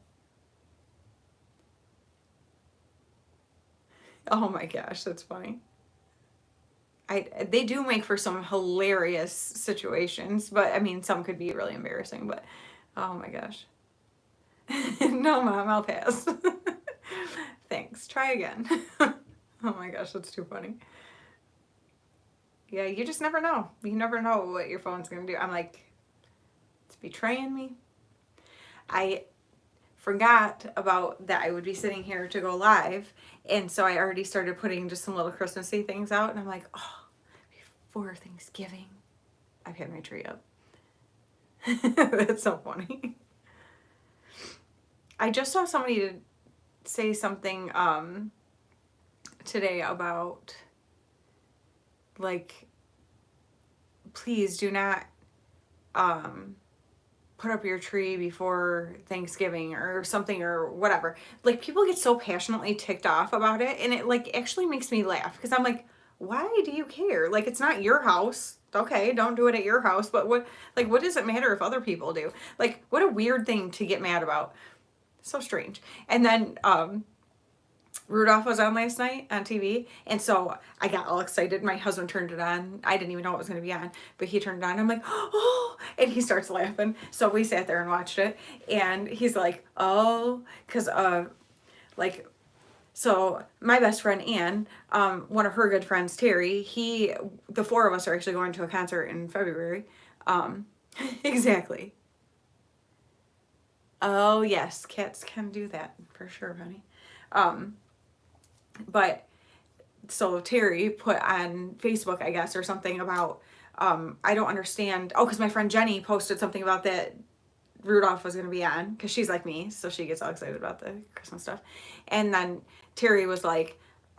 S1: Oh my gosh, that's funny. They do make for some hilarious situations, but I mean, some could be really embarrassing, but oh my gosh. No, Mom, I'll pass. Thanks. Try again. Oh my gosh, that's too funny. Yeah, you just never know. You never know what your phone's going to do. I'm like, it's betraying me. I forgot about that I would be sitting here to go live. And so I already started putting just some little Christmassy things out. And I'm like, oh, before Thanksgiving, I've had my tree up. That's so funny. I just saw somebody say something today about, like, please do not put up your tree before Thanksgiving or something or whatever. Like, people get so passionately ticked off about it, and it like actually makes me laugh because I'm like, why do you care? Like, it's not your house. Okay, don't do it at your house, but what does it matter if other people do? Like, what a weird thing to get mad about. So strange. And then Rudolph was on last night on TV, and so I got all excited. My husband turned it on. I didn't even know it was going to be on, but he turned it on. I'm like, oh, and he starts laughing. So we sat there and watched it, and he's like, oh, because like, so my best friend Ann, one of her good friends Terry, the four of us are actually going to a concert in February. Exactly. Oh yes, cats can do that for sure, honey. But so Terry put on Facebook, I guess, or something about, I don't understand. Oh, because my friend Jenny posted something about that Rudolph was going to be on, because she's like me, so she gets all excited about the Christmas stuff. And then Terry was like,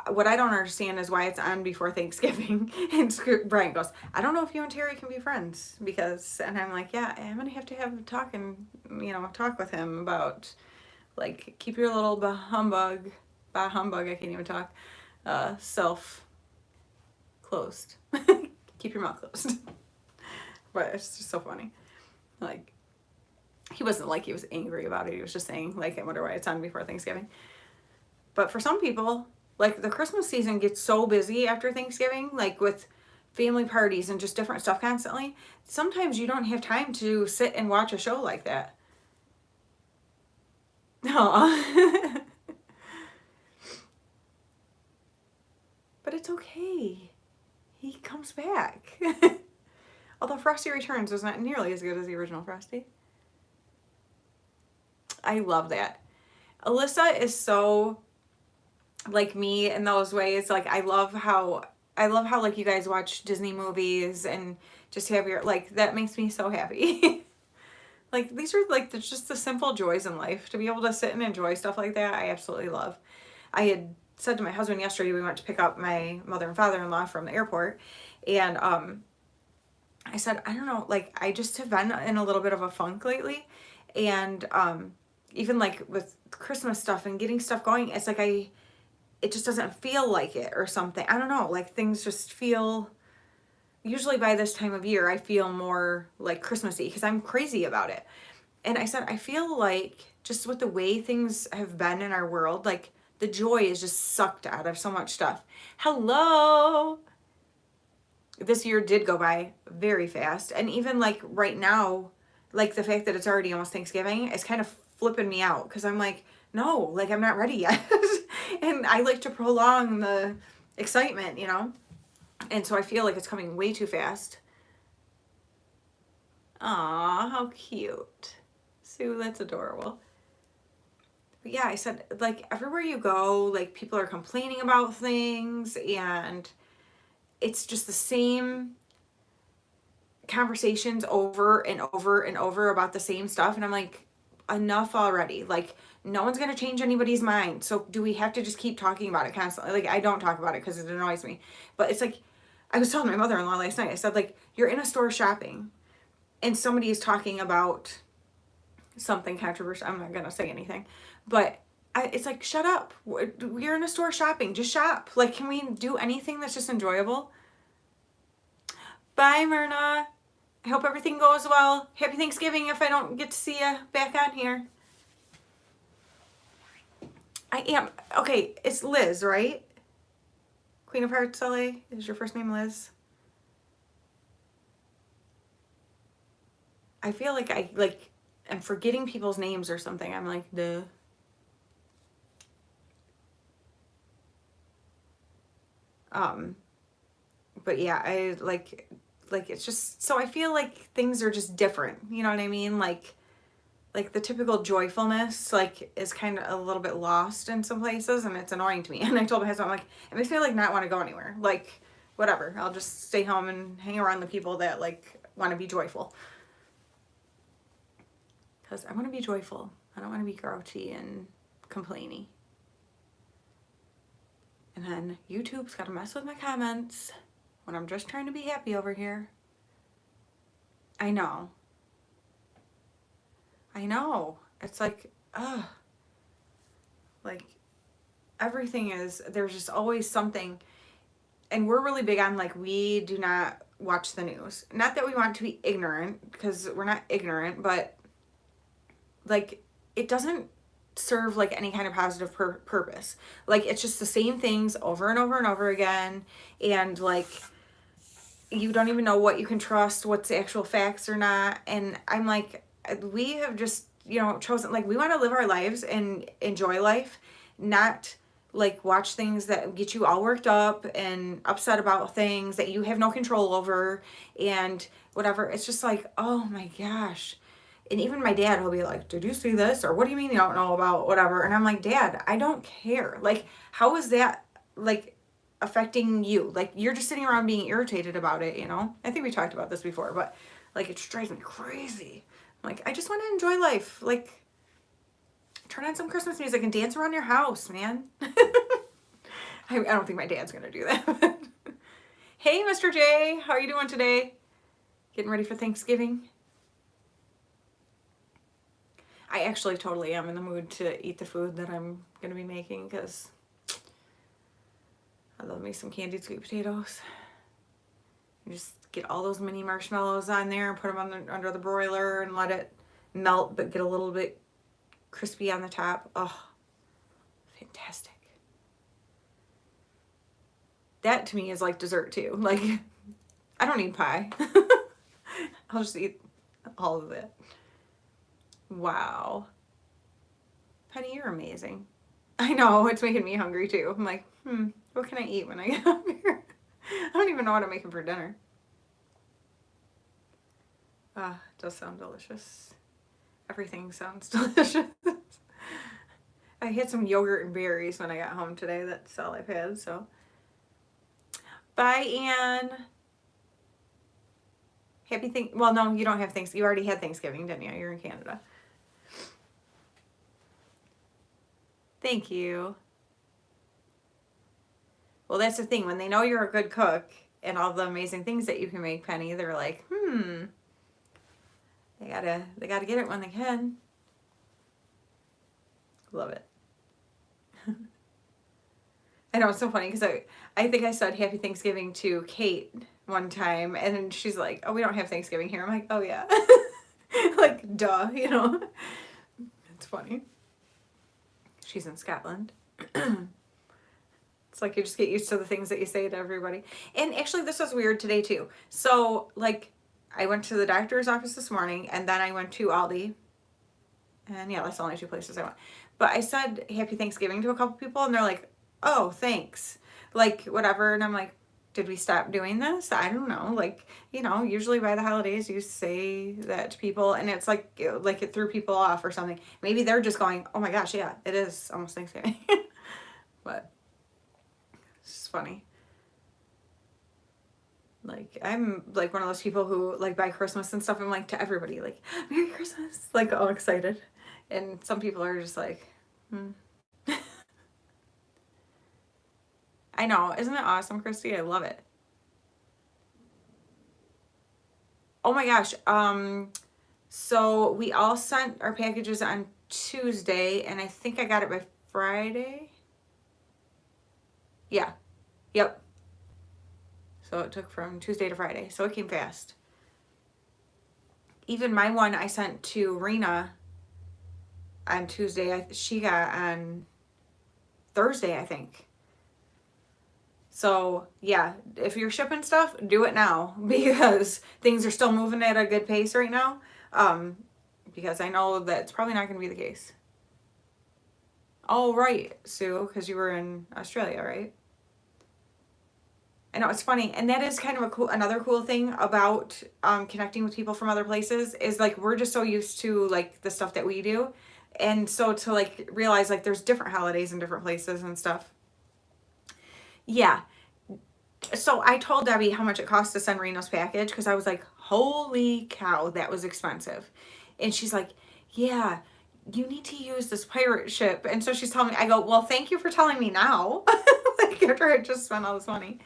S1: what I don't understand is why it's on before Thanksgiving. And Brian goes, I don't know if you and Terry can be friends, because, and I'm like, yeah, I'm going to have a talk with him about, like, keep your little bah humbug, I can't even talk, self closed. Keep your mouth closed. But it's just so funny. Like, he wasn't like he was angry about it. He was just saying, like, I wonder why it's on before Thanksgiving. But for some people, like, the Christmas season gets so busy after Thanksgiving, like with family parties and just different stuff constantly. Sometimes you don't have time to sit and watch a show like that. Aww. But it's okay. He comes back. Although Frosty Returns was not nearly as good as the original Frosty. I love that. Alyssa is so like me in those ways. Like, I love how like you guys watch Disney movies and just have your, like, that makes me so happy. Like, these are like just the simple joys in life. To be able to sit and enjoy stuff like that, I absolutely love. I had said to my husband yesterday, we went to pick up my mother and father-in-law from the airport, and I said, I don't know, like, I just have been in a little bit of a funk lately, and even like with Christmas stuff and getting stuff going, it's like it just doesn't feel like it or something. I don't know, like, things just feel, usually by this time of year, I feel more like Christmassy because I'm crazy about it. And I said, I feel like just with the way things have been in our world, like, the joy is just sucked out of so much stuff. Hello! This year did go by very fast. And even like right now, like the fact that it's already almost Thanksgiving is kind of flipping me out, because I'm like, no, like I'm not ready yet. And I like to prolong the excitement, you know? And so I feel like it's coming way too fast. Aw, how cute. Sue, that's adorable. But yeah, I said, like, everywhere you go, like, people are complaining about things, and it's just the same conversations over and over and over about the same stuff. And I'm like, enough already. Like, no one's going to change anybody's mind. So do we have to just keep talking about it constantly? Like, I don't talk about it because it annoys me. But it's like, I was telling my mother-in-law last night, I said, like, you're in a store shopping and somebody is talking about something controversial. I'm not going to say anything. But it's like, shut up. We're in a store shopping. Just shop. Like, can we do anything that's just enjoyable? Bye, Myrna. I hope everything goes well. Happy Thanksgiving if I don't get to see you back on here. I am. Okay, it's Liz, right? Queen of Hearts LA. Is your first name Liz? I feel like I'm forgetting people's names or something. I'm like, duh. But yeah, I like it's just, so I feel like things are just different. You know what I mean? Like the typical joyfulness, like, is kind of a little bit lost in some places, and it's annoying to me. And I told my husband, I'm like, it makes me like not want to go anywhere. Like, whatever, I'll just stay home and hang around the people that like want to be joyful. Because I want to be joyful. I don't want to be grouchy and complainy. And then YouTube's got to mess with my comments when I'm just trying to be happy over here. I know. It's like, ugh. Like, everything is, there's just always something. And we're really big on, like, we do not watch the news. Not that we want to be ignorant, because we're not ignorant, but, like, it doesn't serve, like, any kind of positive purpose. Like, it's just the same things over and over and over again. And, like, you don't even know what you can trust, what's the actual facts or not. And I'm like, we have just, you know, chosen, like, we want to live our lives and enjoy life, not like watch things that get you all worked up and upset about things that you have no control over and whatever. It's just like, oh my gosh. And even my dad will be like, did you see this? Or what do you mean you don't know about whatever? And I'm like, Dad, I don't care. Like, how is that, like, affecting you? Like, you're just sitting around being irritated about it, you know? I think we talked about this before, but, like, it drives me crazy. Like, I just want to enjoy life. Like, turn on some Christmas music and dance around your house, man. I don't think my dad's going to do that. Hey, Mr. J, how are you doing today? Getting ready for Thanksgiving? I actually totally am in the mood to eat the food that I'm going to be making, because I love me some candied sweet potatoes. You just get all those mini marshmallows on there and put them on under the broiler and let it melt, but get a little bit crispy on the top. Oh, fantastic. That to me is like dessert too. Like, I don't need pie. I'll just eat all of it. Wow. Penny, you're amazing. I know, it's making me hungry too. I'm like, what can I eat when I get up here? I don't even know what I'm making for dinner. Ah, it does sound delicious. Everything sounds delicious. I had some yogurt and berries when I got home today. That's all I've had, so. Bye, Anne. Well, no, you don't have Thanksgiving. You already had Thanksgiving, didn't you? You're in Canada. Thank you. Well, that's the thing. When they know you're a good cook and all the amazing things that you can make, Penny, they're like, they gotta get it when they can. Love it. I know, it's so funny because I think I said Happy Thanksgiving to Kate one time, and she's like, oh, we don't have Thanksgiving here. I'm like, oh yeah. Like, duh, you know. It's funny. She's in Scotland. It's like you just get used to the things that you say to everybody. And actually, this was weird today too. So, like, I went to the doctor's office this morning, and then I went to Aldi. And yeah, that's the only two places I went. But I said Happy Thanksgiving to a couple people, and they're like, oh, thanks. Like, whatever. And I'm like, did we stop doing this? I don't know. Like, usually by the holidays you say that to people, and it's like it threw people off or something. Maybe they're just going, oh my gosh, yeah, it is almost Thanksgiving. But it's just funny. Like, I'm like one of those people who, like, by Christmas and stuff, I'm like to everybody, like, Merry Christmas, like, all excited. And some people are just like, I know. Isn't it awesome, Christy? I love it. Oh my gosh. So we all sent our packages on Tuesday, and I think I got it by Friday. Yeah. Yep. So it took from Tuesday to Friday. So it came fast. Even my one I sent to Rena on Tuesday, she got on Thursday, I think. So yeah, if you're shipping stuff, do it now, because things are still moving at a good pace right now. Because I know that it's probably not going to be the case. Oh, right, Sue, because you were in Australia, right? I know, it's funny, and that is kind of another cool thing about connecting with people from other places is, like, we're just so used to, like, the stuff that we do, and so to, like, realize, like, there's different holidays in different places and stuff. Yeah. So I told Debbie how much it cost to send Reno's package, because I was like, holy cow, that was expensive. And she's like, yeah, you need to use this pirate ship. And so she's telling me, I go, well, thank you for telling me now. Like, after I just spent all this money.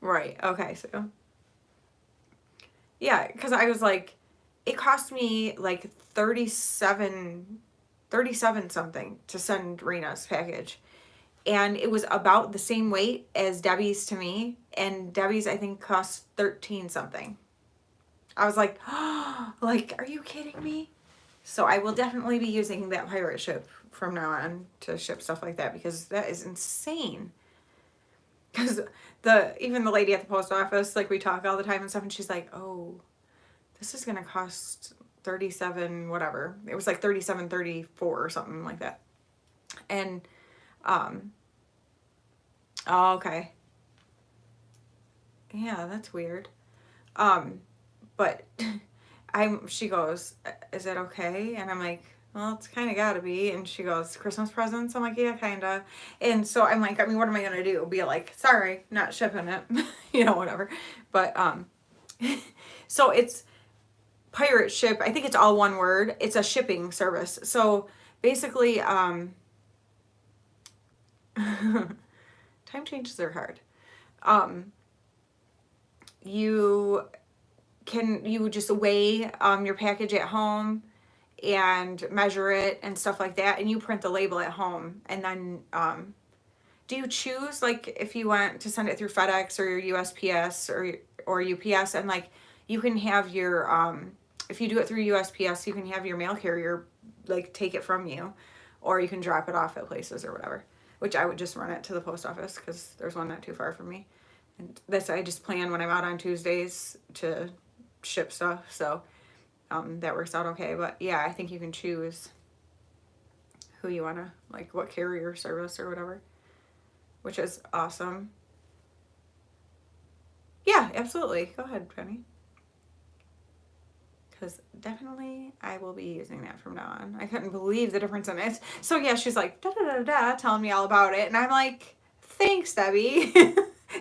S1: Right. Okay. So, yeah, because I was like, it cost me like 37 something to send Rena's package. And it was about the same weight as Debbie's to me. And Debbie's, I think, cost 13 something. I was like, oh, like, are you kidding me? So I will definitely be using that pirate ship from now on to ship stuff like that, because that is insane. Because even the lady at the post office, like, we talk all the time and stuff, and she's like, oh, this is gonna cost 37 whatever. It was like 37.34 or something like that. And oh, okay, yeah, that's weird. But she goes, is it okay? And I'm like, well, it's kind of gotta be. And she goes, Christmas presents? I'm like, yeah, kind of. And so I'm like, I mean, what am I gonna do? Be like, sorry, not shipping it, whatever. But so it's pirate ship. I think it's all one word. It's a shipping service. So basically, time changes are hard. You just weigh your package at home and measure it and stuff like that, and you print the label at home. And then do you choose, like, if you want to send it through FedEx or your USPS or UPS, and, like, you can have your if you do it through USPS, you can have your mail carrier, like, take it from you, or you can drop it off at places or whatever, which I would just run it to the post office because there's one not too far from me. And this, I just plan when I'm out on Tuesdays to ship stuff, so that works out okay. But yeah, I think you can choose who you want to, like, what carrier service or whatever, which is awesome. Yeah, absolutely. Go ahead, Penny. Because definitely I will be using that from now on. I couldn't believe the difference in it. So yeah, she's like, da da da da, telling me all about it. And I'm like, thanks, Debbie.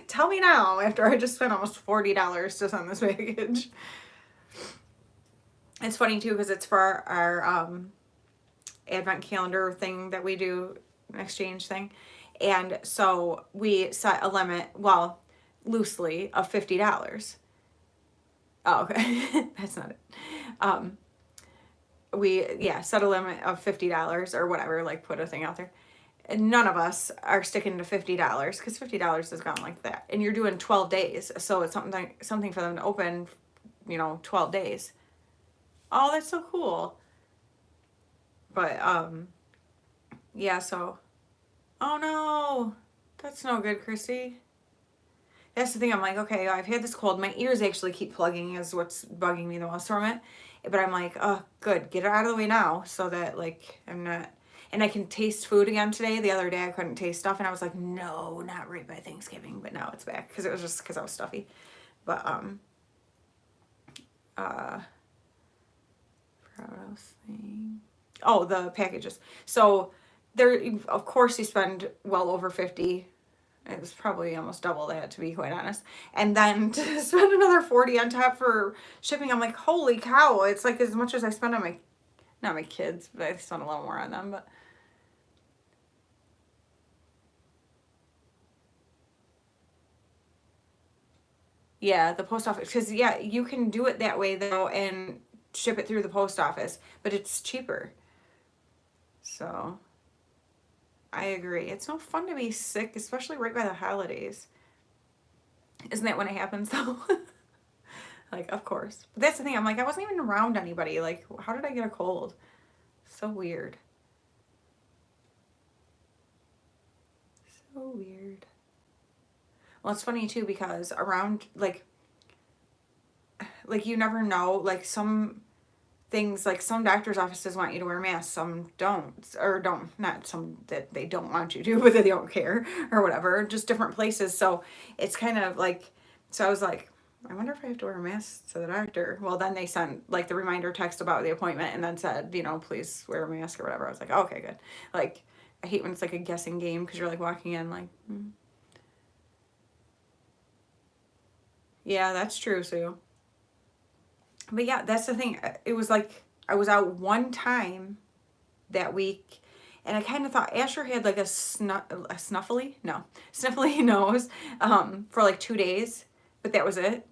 S1: Tell me now, after I just spent almost $40 to send this package. It's funny too, because it's for our advent calendar thing that we do, an exchange thing. And so we set a limit, well, loosely, of $50. Oh, okay. That's not it. We set a limit of $50 or whatever, like, put a thing out there. And none of us are sticking to $50, because $50 has gone like that. And you're doing 12 days, so it's something for them to open, 12 days. Oh, that's so cool. But yeah, so, oh no, that's no good, Christy. that's the thing. I'm like, okay, I've had this cold. My ears actually keep plugging is what's bugging me the most from it. But I'm like, oh, good. Get it out of the way now so that, like, I'm not... And I can taste food again today. The other day I couldn't taste stuff. And I was like, no, not right by Thanksgiving. But now it's back because it was just because I was stuffy. But, forgot what I was saying. Oh, the packages. So, there, of course, you spend well over 50. It was probably almost double that, to be quite honest. And then to spend another 40 on top for shipping, I'm like, holy cow. It's like as much as I spend on my, not my kids, but I spend a little more on them. But yeah, the post office. Because, yeah, you can do it that way, though, and ship it through the post office. But it's cheaper. So, I agree. It's no fun to be sick, especially right by the holidays. Isn't that when it happens, though? Like, of course. But that's the thing. I'm like, I wasn't even around anybody. Like, how did I get a cold? So weird. So weird. Well, it's funny, too, because around, like, you never know. Like, some things, like, some doctor's offices want you to wear masks. Some don't. Or don't. Not some that they don't want you to, but they don't care. Or whatever. Just different places. So, it's kind of like... So, I was like... I wonder if I have to wear a mask to the doctor. Well, then they sent, like, the reminder text about the appointment and then said, you know, please wear a mask or whatever. I was like, okay, good. Like, I hate when it's, like, a guessing game because you're, like, walking in, like, Yeah, that's true, Sue. But, yeah, that's the thing. It was, like, I was out one time that week, and I kind of thought Asher had, like, a snuffly? No. Sniffly nose for, like, 2 days. But that was it.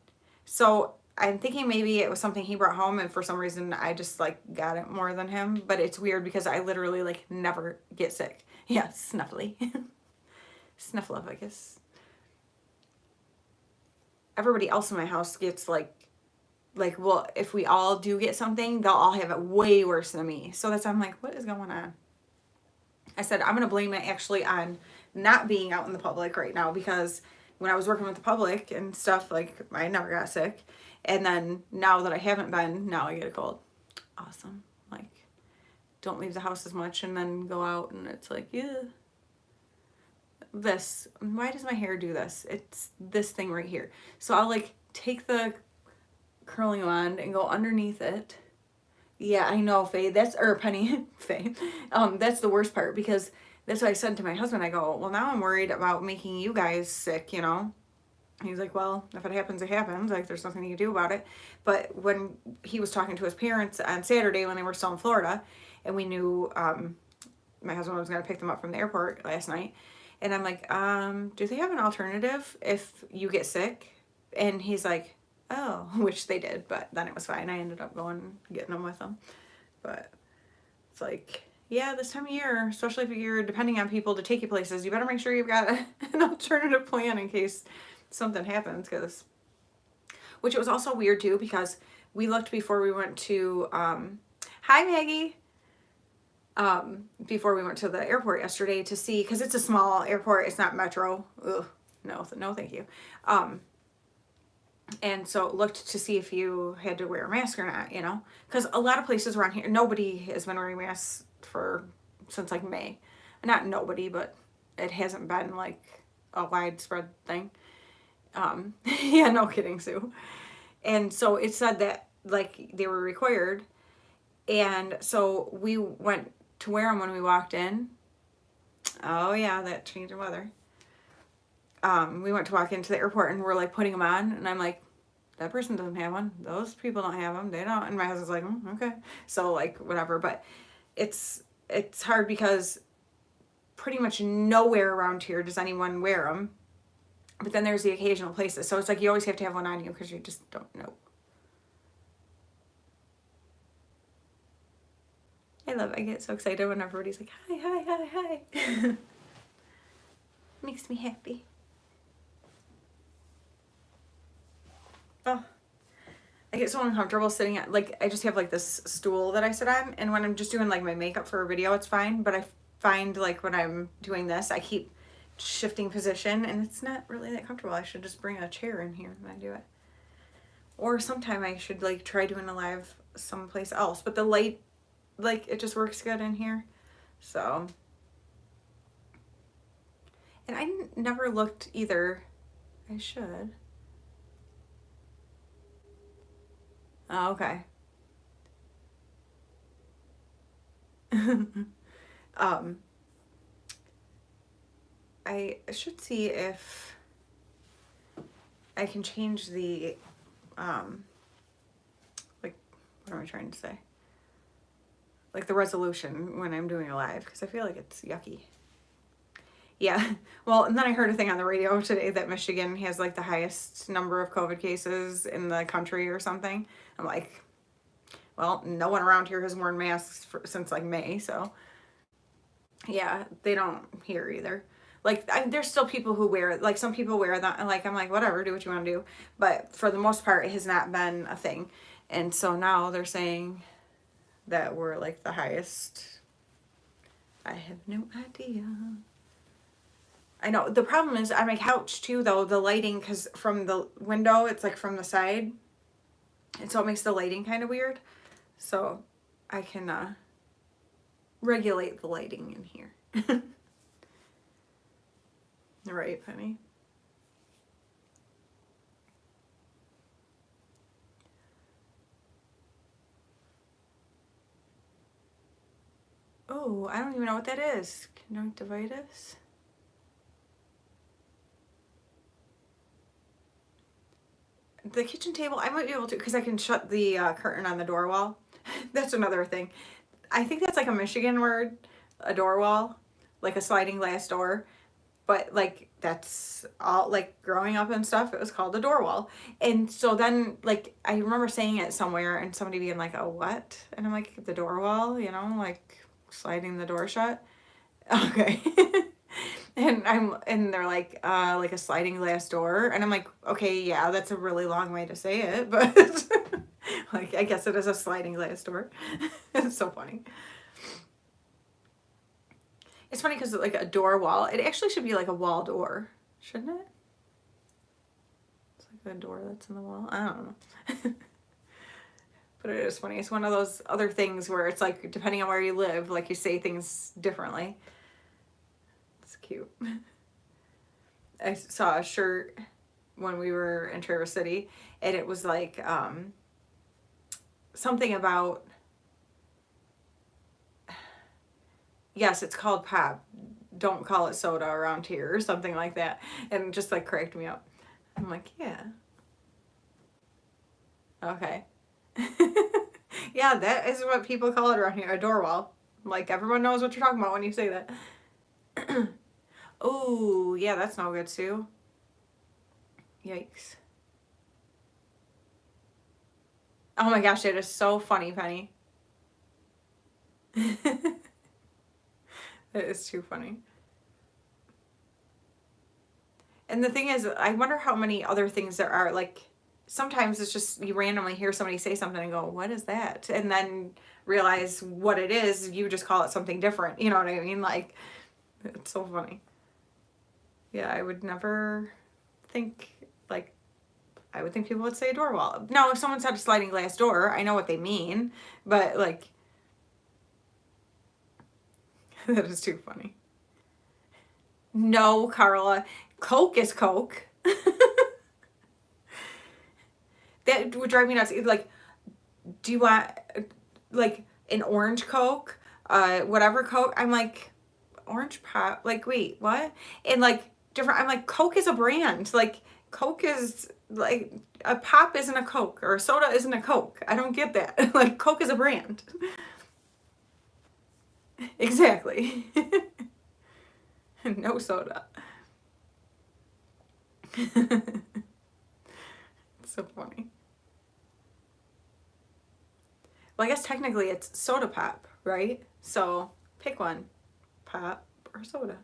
S1: So I'm thinking maybe it was something he brought home and for some reason I just like got it more than him. But it's weird because I literally like never get sick. Yeah, snuffly. Snuffleupagus. Everybody else in my house gets well, if we all do get something, they'll all have it way worse than me. So that's why I'm like, what is going on? I said, I'm going to blame it actually on not being out in the public right now because when I was working with the public and stuff, like, I never got sick. And then now that I haven't been, now I get a cold. Awesome. Like, don't leave the house as much and then go out and it's like, yeah. This, why does my hair do this? It's this thing right here. So I'll, like, take the curling wand and go underneath it. Yeah, I know, Faye. Or Penny, Faye. That's the worst part because that's what I said to my husband. I go, well, now I'm worried about making you guys sick, you know? He's like, well, if it happens, it happens. Like, there's nothing you can do about it. But when he was talking to his parents on Saturday when they were still in Florida, and we knew my husband was going to pick them up from the airport last night, and I'm like, do they have an alternative if you get sick? And he's like, oh, which they did, but then it was fine. I ended up going, getting them with them. But it's like... Yeah, this time of year, especially if you're depending on people to take you places, you better make sure you've got an alternative plan in case something happens. Which it was also weird too because we looked before we went to, hi Maggie, before we went to the airport yesterday to see, because it's a small airport, it's not metro. Ugh, no, thank you. And so looked to see if you had to wear a mask or not, you know, because a lot of places around here, nobody has been wearing masks since like May. Not nobody, but it hasn't been like a widespread thing. Yeah, no kidding, Sue. And so it said that like they were required. And so we went to wear them when we walked in. Oh yeah, that change in weather. We went to walk into the airport and we're like putting them on and I'm like, that person doesn't have one. Those people don't have them. They don't. And my husband's like, okay. So like whatever, but it's hard because pretty much nowhere around here does anyone wear them. But then there's the occasional places. So it's like you always have to have one on you because you just don't know. I get so excited when everybody's like, hi. Makes me happy. Oh, I get so uncomfortable sitting at, like, I just have, like, this stool that I sit on, and when I'm just doing, like, my makeup for a video, it's fine, but I find, like, when I'm doing this, I keep shifting position, and it's not really that comfortable. I should just bring a chair in here when I do it. Or sometime I should like try doing a live someplace else. But the light, like, it just works good in here. So, and I never looked either. I should. Oh, okay. um, I should see if I can change the, like, what am I trying to say? Like the resolution when I'm doing a live, because I feel like it's yucky. Yeah. Well, and then I heard a thing on the radio today that Michigan has like the highest number of COVID cases in the country or something. I'm like, well, no one around here has worn masks since like May, so yeah, they don't here either. Like, there's still people who wear, like, some people wear that, and like, I'm like, whatever, do what you want to do. But for the most part, it has not been a thing. And so now they're saying that we're like the highest. I have no idea. I know. The problem is on my couch too, though, the lighting, because from the window, it's like from the side. And so it makes the lighting kind of weird. So I can regulate the lighting in here. Right, Penny? Oh, I don't even know what that is. Conjunctivitis? The kitchen table, I might be able to, because I can shut the curtain on the door wall. That's another thing. I think that's like a Michigan word, a door wall, like a sliding glass door. But like, that's all, like, growing up and stuff, it was called a door wall. And so then, like, I remember saying it somewhere and somebody being like, oh, what? And I'm like, the door wall, you know, like sliding the door shut. Okay. And they're like a sliding glass door. And I'm like, okay, yeah, that's a really long way to say it, but like, I guess it is a sliding glass door. It's so funny. It's funny because like a door wall, it actually should be like a wall door, shouldn't it? It's like a door that's in the wall. I don't know. But it is funny. It's one of those other things where it's like, depending on where you live, like, you say things differently. It's cute. I saw a shirt when we were in Traverse City, and it was like something about, yes, it's called pop, don't call it soda around here, or something like that. And it just like cracked me up. I'm like, yeah. Okay. Yeah, that is what people call it around here, a door wall. Like, everyone knows what you're talking about when you say that. Oh, yeah, that's no good too. Yikes. Oh my gosh, it is so funny, Penny. It is too funny. And the thing is, I wonder how many other things there are. Like, sometimes it's just you randomly hear somebody say something and go, what is that? And then realize what it is. You just call it something different. You know what I mean? Like, it's so funny. Yeah, I would never think, like, I would think people would say a door wall. No, if someone said a sliding glass door, I know what they mean. But, like, that is too funny. No, Carla. Coke is Coke. That would drive me nuts. Like, do you want, like, an orange Coke? Whatever Coke? I'm like, orange pop? Like, wait, what? And, like, different, I'm like, Coke is a brand. Like, Coke is, like, a pop isn't a Coke, or a soda isn't a Coke. I don't get that. Like, Coke is a brand. Exactly. No soda. It's so funny. Well, I guess technically it's soda pop, right? So pick one, pop or soda.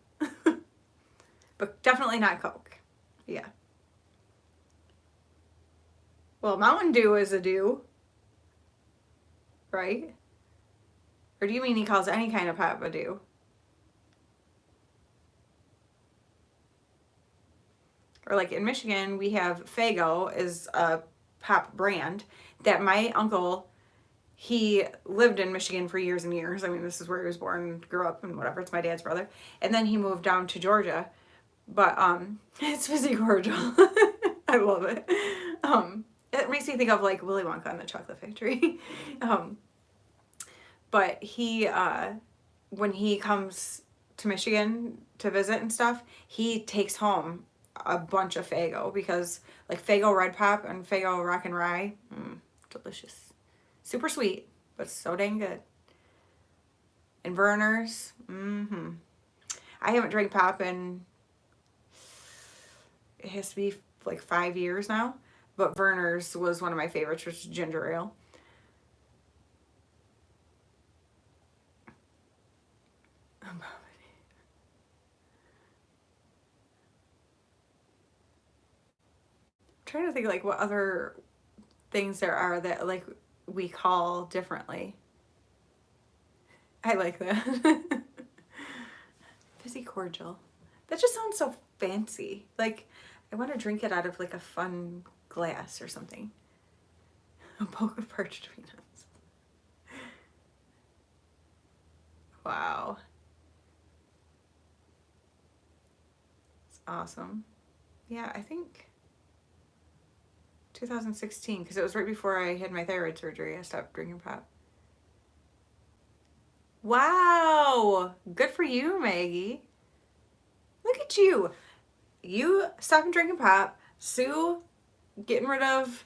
S1: But definitely not Coke. Yeah. Well, Mountain Dew is a dew, right? Or do you mean he calls any kind of pop a dew? or like in Michigan, we have Fago is a pop brand that my uncle, he lived in Michigan for years and years. I mean, this is where he was born, grew up, and whatever. It's my dad's brother. And then he moved down to Georgia. But it's fizzy cordial. I love it. It makes me think of like Willy Wonka and the Chocolate Factory. um, but he, when he comes to Michigan to visit and stuff, he takes home a bunch of Fago because like Fago Red Pop and Fago Rock and Rye, delicious, super sweet, but so dang good. And Verner's, I haven't drank pop in, it has to be like 5 years now, but Verner's was one of my favorites, which is ginger ale. I'm trying to think like what other things there are that like we call differently. I like that. Fizzy cordial. That just sounds so fancy. Like I want to drink it out of like a fun glass or something. A bowl of parched peanuts. Wow. It's awesome. Yeah, I think 2016, because it was right before I had my thyroid surgery. I stopped drinking pop. Wow. Good for you, Maggie. Look at you. You stopping drinking pop. Sue getting rid of,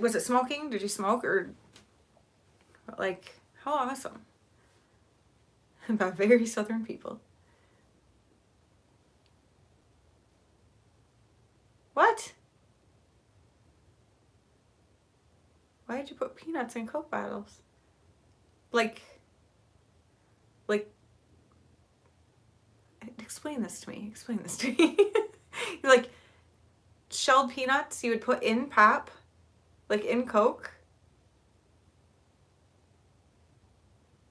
S1: was it smoking? Did you smoke or like, how awesome. About very Southern people. What? Why did you put peanuts in Coke bottles? Like, explain this to me. Explain this to me. Like, shelled peanuts you would put in pop? Like in Coke?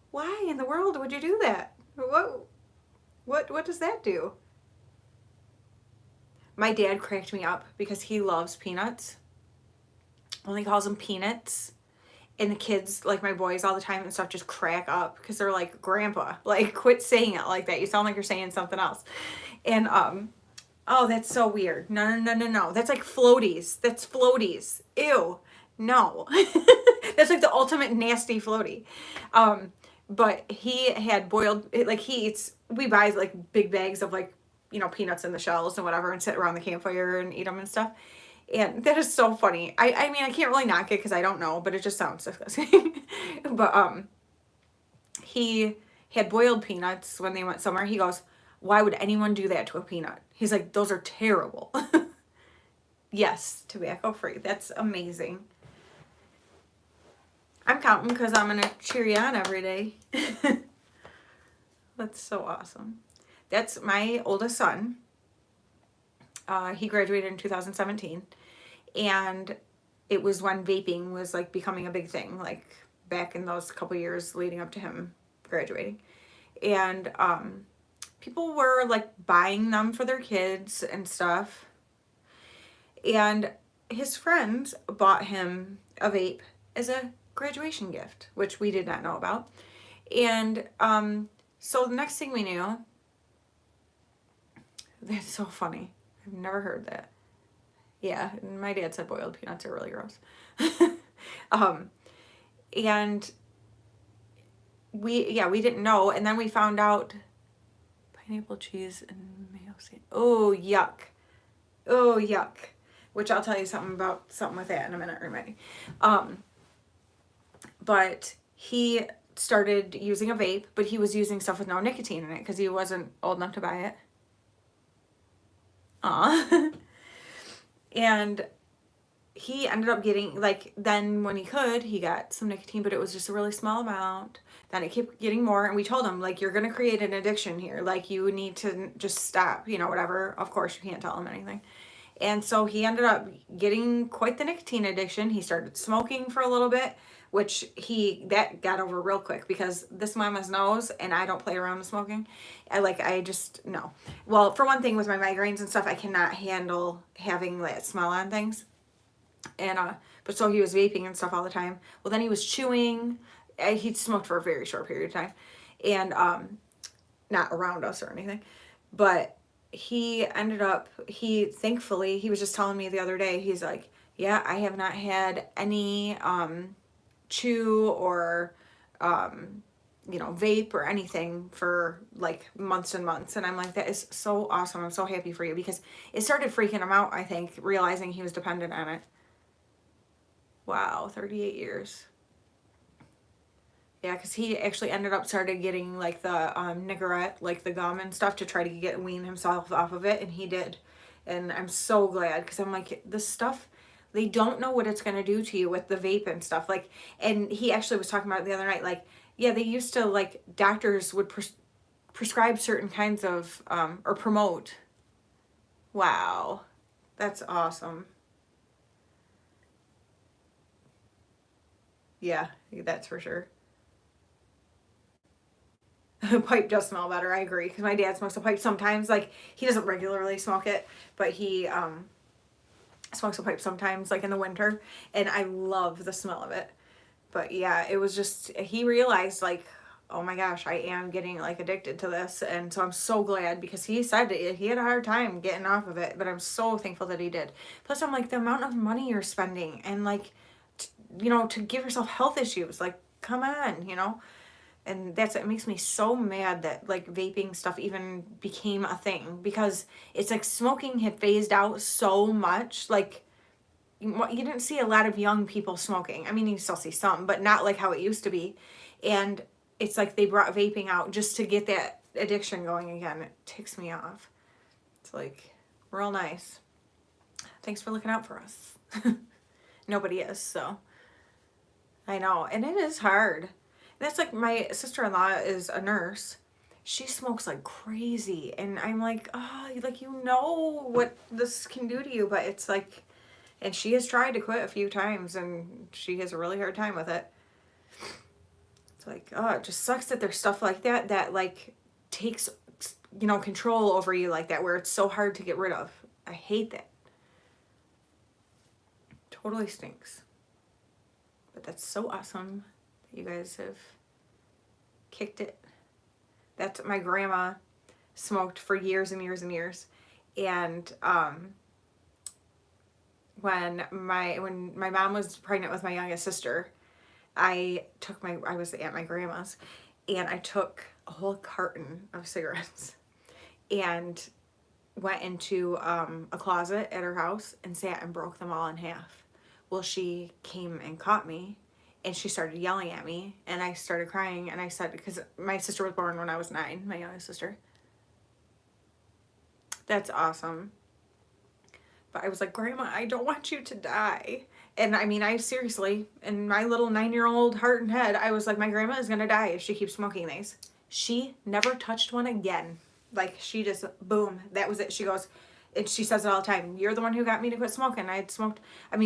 S1: Why in the world would you do that? What does that do? My dad cracked me up because he loves peanuts. Only calls them peanuts. And the kids, like my boys all the time and stuff, just crack up because they're like, Grandpa, like quit saying it like that. You sound like you're saying something else. And oh, that's so weird. No. That's like floaties. That's floaties. Ew. No. That's like the ultimate nasty floaty. But he had boiled, like he eats, we buy like big bags of like, peanuts in the shells and whatever and sit around the campfire and eat them and stuff. And that is so funny. I mean, I can't really knock it because I don't know, but it just sounds disgusting. But he had boiled peanuts when they went somewhere. He goes, why would anyone do that to a peanut? He's like, those are terrible. Yes, tobacco free. That's amazing. I'm counting because I'm going to cheer you on every day. That's so awesome. That's my oldest son. He graduated in 2017. And it was when vaping was like becoming a big thing, like back in those couple years leading up to him graduating. And people were like buying them for their kids and stuff. And his friends bought him a vape as a graduation gift, which we did not know about. And so the next thing we knew, that's so funny. I've never heard that. Yeah, my dad said boiled peanuts are really gross. And we didn't know. And then we found out pineapple cheese and mayo sandwich. Oh, yuck. Oh, yuck. Which I'll tell you something with that in a minute, remember. But he started using a vape, but he was using stuff with no nicotine in it because he wasn't old enough to buy it. And he ended up getting, like, then when he could, he got some nicotine, but it was just a really small amount. Then it kept getting more, and we told him, like, you're going to create an addiction here. Like, you need to just stop, whatever. Of course, you can't tell him anything. And so he ended up getting quite the nicotine addiction. He started smoking for a little bit, which that got over real quick because this mama's knows, and I don't play around with smoking. I just, no. Well, for one thing, with my migraines and stuff, I cannot handle having that smell on things. And, but so he was vaping and stuff all the time. Well, then he was chewing. He smoked for a very short period of time. And, not around us or anything. But he ended up, thankfully, he was just telling me the other day, he's like, yeah, I have not had any, chew or, vape or anything for like months and months. And I'm like, that is so awesome. I'm so happy for you, because it started freaking him out, I think, realizing he was dependent on it. Wow, 38 years. Yeah, because he actually ended up started getting like the Nicorette, like the gum and stuff, to try to wean himself off of it, and he did. And I'm so glad, because I'm like, this stuff, they don't know what it's going to do to you with the vape and stuff. Like, and he actually was talking about it the other night, like, yeah, they used to, like, doctors would prescribe certain kinds of, or promote. Wow, that's awesome. Yeah, that's for sure. Pipe does smell better. I agree, because my dad smokes a pipe sometimes. Like, he doesn't regularly smoke it, but he smokes a pipe sometimes, like in the winter, and I love the smell of it. But yeah, it was just, he realized, like, oh my gosh, I am getting like addicted to this. And so I'm so glad, because he said he had a hard time getting off of it, but I'm so thankful that he did. Plus, I'm like, the amount of money you're spending, and like, to give yourself health issues, like, come on, and it makes me so mad that like vaping stuff even became a thing, because it's like smoking had phased out so much. Like, you didn't see a lot of young people smoking. I mean, you still see some, but not like how it used to be. And it's like they brought vaping out just to get that addiction going again. It ticks me off. It's like real nice. Thanks for looking out for us. Nobody is, so I know. And it is hard. That's like, my sister-in-law is a nurse. She smokes like crazy, and I'm like, oh, like, what this can do to you, but it's like, and she has tried to quit a few times, and she has a really hard time with it. It's like, oh, it just sucks that there's stuff like that like takes, control over you like that, where it's so hard to get rid of. I hate that. Totally stinks. But that's so awesome that you guys have kicked it. That's, my grandma smoked for years and years and years. And when my mom was pregnant with my youngest sister, I was at my grandma's, and I took a whole carton of cigarettes and went into a closet at her house and sat and broke them all in half. Well, she came and caught me, and she started yelling at me, and I started crying, and I said, because my sister was born when I was 9, my youngest sister. That's awesome. But I was like, Grandma, I don't want you to die. And I mean, I seriously, in my little 9-year-old heart and head, I was like, my grandma is going to die if she keeps smoking these. She never touched one again. Like, she just, boom, that was it. She goes, and she says it all the time, you're the one who got me to quit smoking.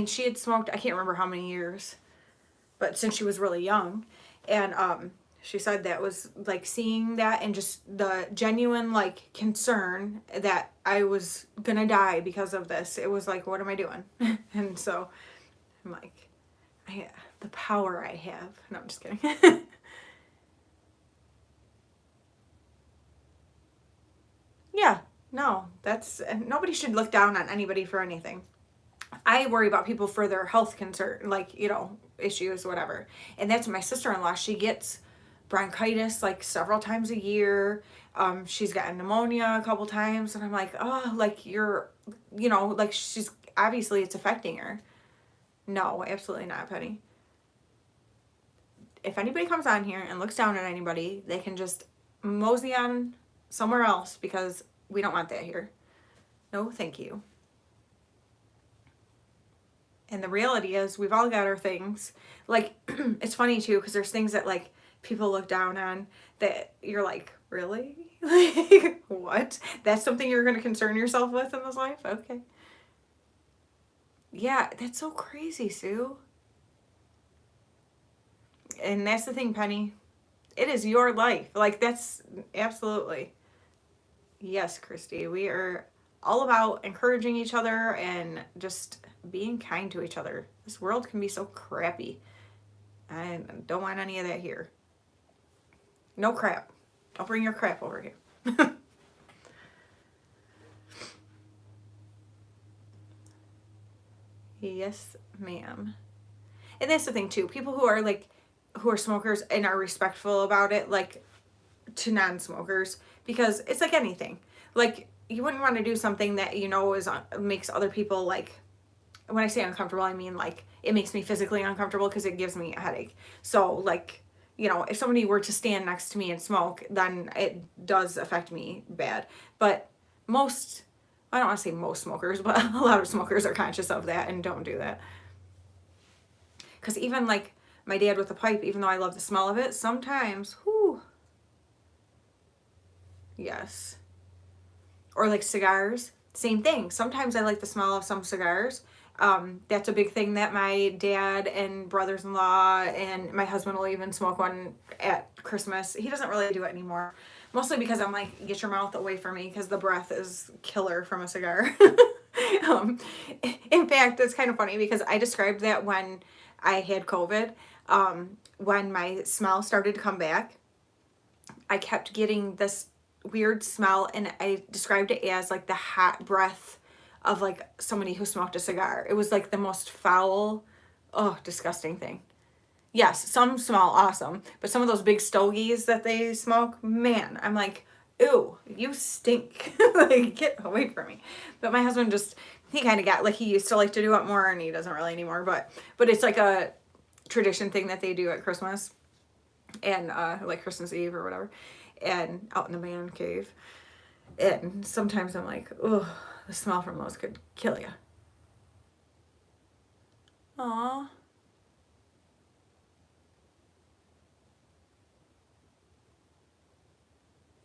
S1: She had smoked, I can't remember how many years, but since she was really young. And she said that was like seeing that, and just the genuine like concern that I was gonna die because of this. It was like, what am I doing? And so I'm like, the power I have. No, I'm just kidding. Yeah, no, nobody should look down on anybody for anything. I worry about people for their health concern, like, issues, whatever. And that's my sister-in-law. She gets bronchitis like several times a year. She's gotten pneumonia a couple times, and I'm like, oh, like, like, she's obviously, it's affecting her. No, absolutely not, Penny. If anybody comes on here and looks down on anybody, they can just mosey on somewhere else, because we don't want that here. No, thank you. And the reality is, we've all got our things. Like, it's funny too, because there's things that like people look down on that you're like, really? Like, what? That's something you're going to concern yourself with in this life? Okay. Yeah, that's so crazy, Sue. And that's the thing, Penny. It is your life. Like, that's absolutely. Yes, Christy. We are all about encouraging each other and just being kind to each other. This world can be so crappy. I don't want any of that here. No crap. Don't bring your crap over here. Yes, ma'am. And that's the thing too. People who are like, who are smokers and are respectful about it, like to non-smokers, because it's like anything. Like, you wouldn't want to do something that you know is makes other people, like, when I say uncomfortable, I mean like it makes me physically uncomfortable because it gives me a headache. So like, you know, if somebody were to stand next to me and smoke, then it does affect me bad. But most, I don't want to say most smokers, but a lot of smokers are conscious of that and don't do that. Because even like my dad with the pipe, even though I love the smell of it, sometimes, whoo, yes. Or like cigars, same thing. Sometimes I like the smell of some cigars. That's a big thing that my dad and brothers-in-law and my husband will even smoke one at Christmas. He doesn't really do it anymore. Mostly because I'm like, get your mouth away from me, because the breath is killer from a cigar. In fact, it's kind of funny because I described that when I had COVID, when my smell started to come back, I kept getting this weird smell, and I described it as like the hot breath of like somebody who smoked a cigar. It was like the most foul, oh, disgusting thing. Yes, some smell awesome, but some of those big stogies that they smoke, man, I'm like, ew, you stink. Like, get away from me. But my husband just, he kind of got, like, he used to like to do it more, and he doesn't really anymore, but it's like a tradition thing that they do at Christmas and like Christmas Eve or whatever, and out in the man cave. And sometimes I'm like, ugh, the smell from those could kill you. Aw.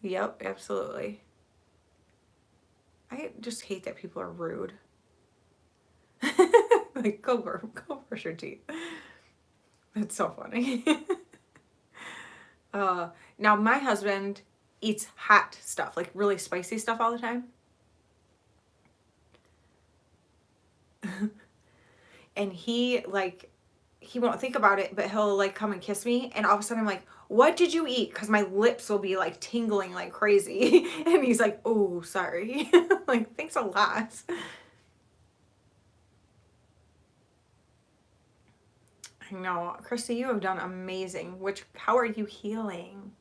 S1: Yep, absolutely. I just hate that people are rude. Like, go brush your teeth. That's so funny. Now my husband eats hot stuff, like really spicy stuff all the time. And he like, he won't think about it, but he'll like come and kiss me, and all of a sudden I'm like, what did you eat? Because my lips will be like tingling like crazy. And he's like, oh, sorry. Like, thanks a lot. I know. Christy, you have done amazing. How are you healing?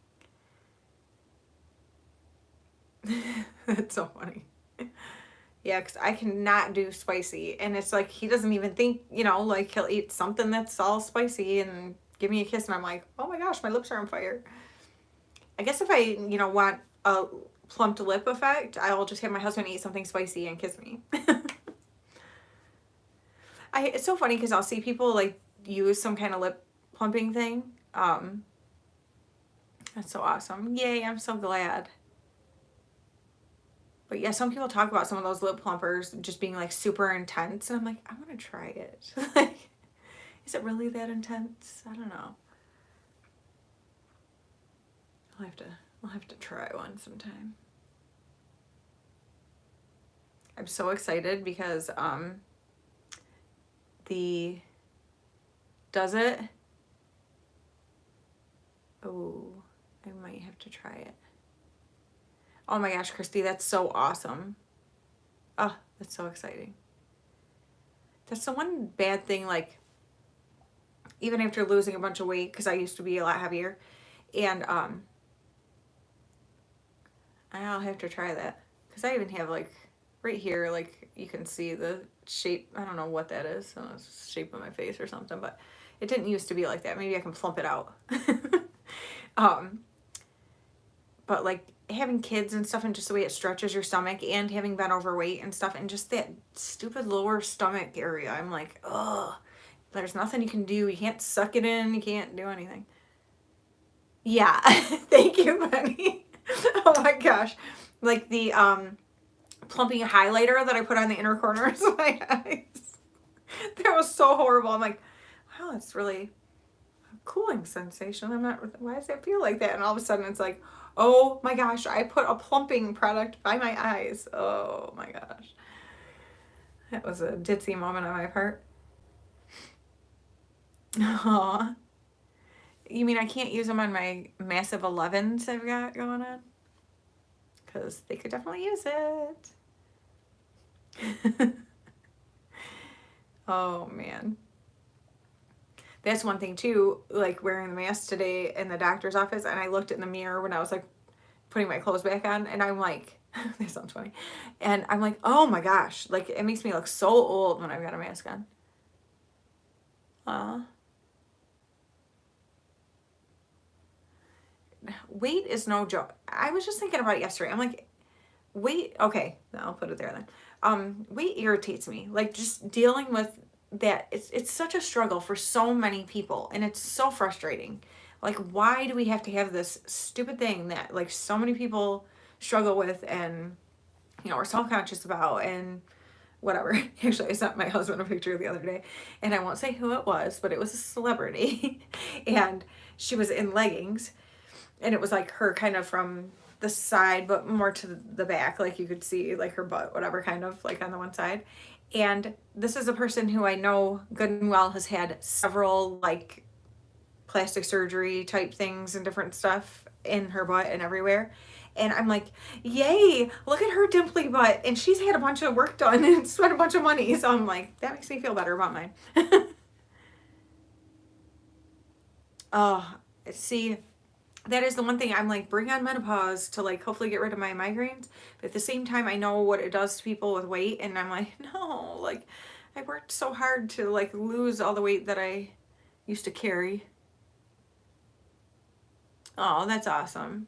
S1: That's so funny. Yeah, because I cannot do spicy. And it's like, he doesn't even think, you know, like he'll eat something that's all spicy and give me a kiss. And I'm like, oh my gosh, my lips are on fire. I guess if I, you know, want a plumped lip effect, I'll just have my husband eat something spicy and kiss me. It's so funny because I'll see people like use some kind of lip plumping thing. That's so awesome. Yay, I'm so glad. But yeah, some people talk about some of those lip plumpers just being like super intense, and I'm like, I want to try it. Like, is it really that intense? I don't know. I'll have to try one sometime. I'm so excited because does it? Oh, I might have to try it. Oh my gosh, Christy, that's so awesome. Oh, that's so exciting. That's the one bad thing, like, even after losing a bunch of weight, because I used to be a lot heavier, and I'll have to try that, because I even have, like, right here, like, you can see the shape. I don't know what that is. I don't know, it's the shape of my face or something, but it didn't used to be like that. Maybe I can plump it out. But, like, having kids and stuff, and just the way it stretches your stomach, and having been overweight and stuff, and just that stupid lower stomach area, I'm like, ugh, there's nothing you can do. You can't suck it in. You can't do anything. Yeah. Thank you, Penny. Oh my gosh. Like the plumping highlighter that I put on the inner corners of my eyes. That was so horrible. I'm like, wow, that's really cooling sensation. I'm not, why does it feel like that? And all of a sudden it's like, oh my gosh, I put a plumping product by my eyes. Oh my gosh. That was a ditzy moment on my part. Aw. You mean I can't use them on my massive 11s I've got going on? Because they could definitely use it. Oh man. That's one thing too, like wearing the mask today in the doctor's office, and I looked in the mirror when I was like putting my clothes back on, and I'm like, that sounds funny. And I'm like, oh my gosh, like it makes me look so old when I've got a mask on. Uh, weight is no joke. I was just thinking about it yesterday. I'm like, weight, okay, I'll put it there then. Weight irritates me. Like just dealing with that, it's such a struggle for so many people, and it's so frustrating. Like, why do we have to have this stupid thing that like so many people struggle with, and are self-conscious about, and whatever. Actually, I sent my husband a picture the other day, and I won't say who it was, but it was a celebrity, and she was in leggings, and it was like her kind of from the side, but more to the back, like you could see like her butt, whatever, kind of like on the one side. And this is a person who I know good and well has had several like plastic surgery type things and different stuff in her butt and everywhere. And I'm like, yay, look at her dimply butt. And she's had a bunch of work done and spent a bunch of money. So I'm like, that makes me feel better about mine. Oh, see, that is the one thing I'm like, bring on menopause to like hopefully get rid of my migraines. But at the same time, I know what it does to people with weight. And I'm like, no, like I worked so hard to like lose all the weight that I used to carry. Oh, that's awesome.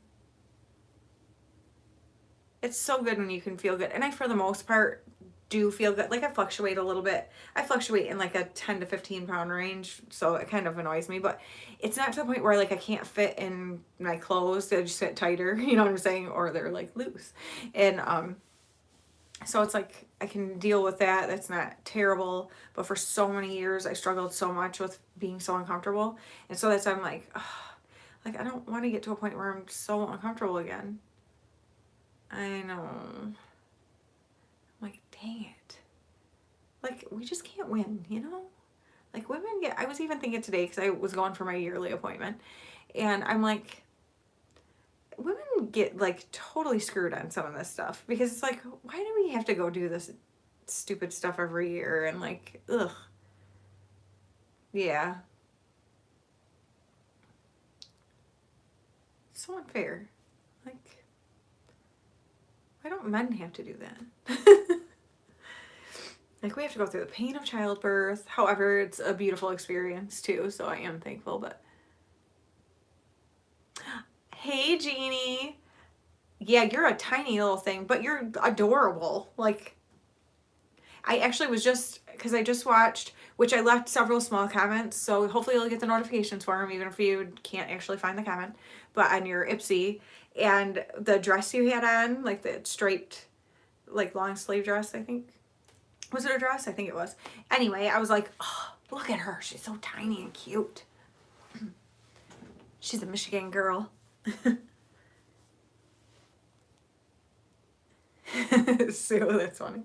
S1: It's so good when you can feel good. And I, for the most part, do feel good. Like I fluctuate a little bit. I fluctuate in like a 10 to 15 pound range. So it kind of annoys me, but it's not to the point where like I can't fit in my clothes. They just fit tighter, you know what I'm saying? Or they're like loose. And, so it's like I can deal with that. That's not terrible. But for so many years, I struggled so much with being so uncomfortable. And so that's, I'm like, oh, like I don't want to get to a point where I'm so uncomfortable again. I know. I'm like, dang it. Like, we just can't win, you know? Like, women get, I was even thinking today, because I was going for my yearly appointment, and I'm like, women get, like, totally screwed on some of this stuff, because it's like, why do we have to go do this stupid stuff every year, and like, ugh. Yeah. So unfair. Like, why don't men have to do that? Like, we have to go through the pain of childbirth. However, it's a beautiful experience too, so I am thankful. But hey, Jeannie. Yeah, you're a tiny little thing, but you're adorable. Like, I actually was just, because I just watched, which I left several small comments, so hopefully you'll get the notifications for them, even if you can't actually find the comment, but on your Ipsy, and the dress you had on, like the straight, like long sleeve dress, I think. Was it a dress? I think it was. Anyway, I was like, oh, look at her. She's so tiny and cute. She's a Michigan girl. So that's funny.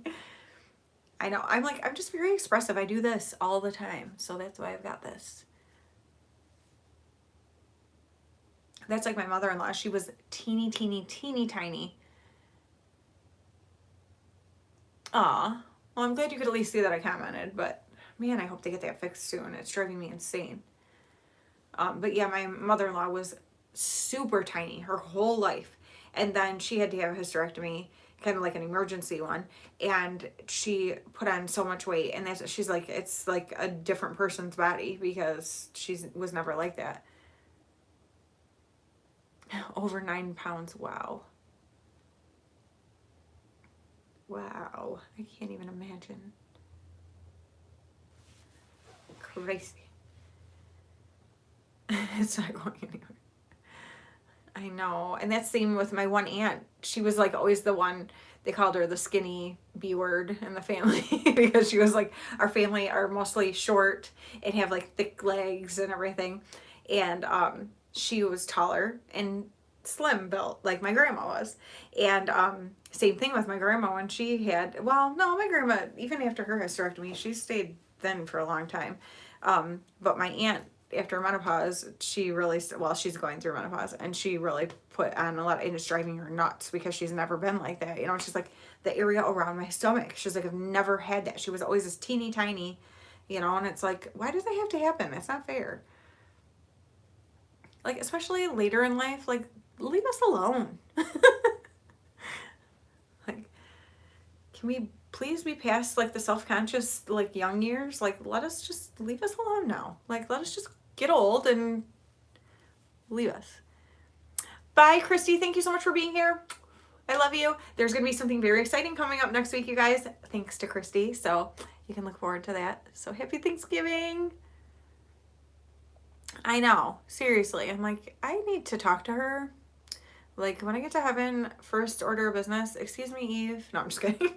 S1: I know. I'm like, I'm just very expressive. I do this all the time. So that's why I've got this. That's like my mother-in-law. She was teeny, teeny, teeny tiny. Aw. Well, I'm glad you could at least see that I commented, but man, I hope they get that fixed soon. It's driving me insane. But yeah, my mother-in-law was super tiny her whole life. And then she had to have a hysterectomy, kind of like an emergency one. And she put on so much weight. And that's, she's like, it's like a different person's body because she was never like that. Over 9 pounds. Wow. Wow. I can't even imagine. Crazy. It's not going anywhere. I know. And that's the same with my one aunt. She was like always the one, they called her the skinny B word in the family because she was like, our family are mostly short and have like thick legs and everything. And she was taller and slim built like my grandma was. And same thing with my grandma when she had, well, no, my grandma, even after her hysterectomy, she stayed thin for a long time. But my aunt, after menopause, she really, well, she's going through menopause, and she really put on a lot, and it's driving her nuts because she's never been like that. You know, she's like, the area around my stomach, she's like, I've never had that. She was always this teeny tiny, you know, and it's like, why does that have to happen? It's not fair. Like, especially later in life, like, leave us alone. Like, can we please be past like the self-conscious like young years? Like, let us just leave us alone now. Like, let us just get old and leave us. Bye, Christy. Thank you so much for being here. I love you. There's going to be something very exciting coming up next week, you guys, thanks to Christy. So you can look forward to that. So happy Thanksgiving. I know. Seriously. I'm like, I need to talk to her. Like, when I get to heaven, first order of business, excuse me, Eve. No, I'm just kidding.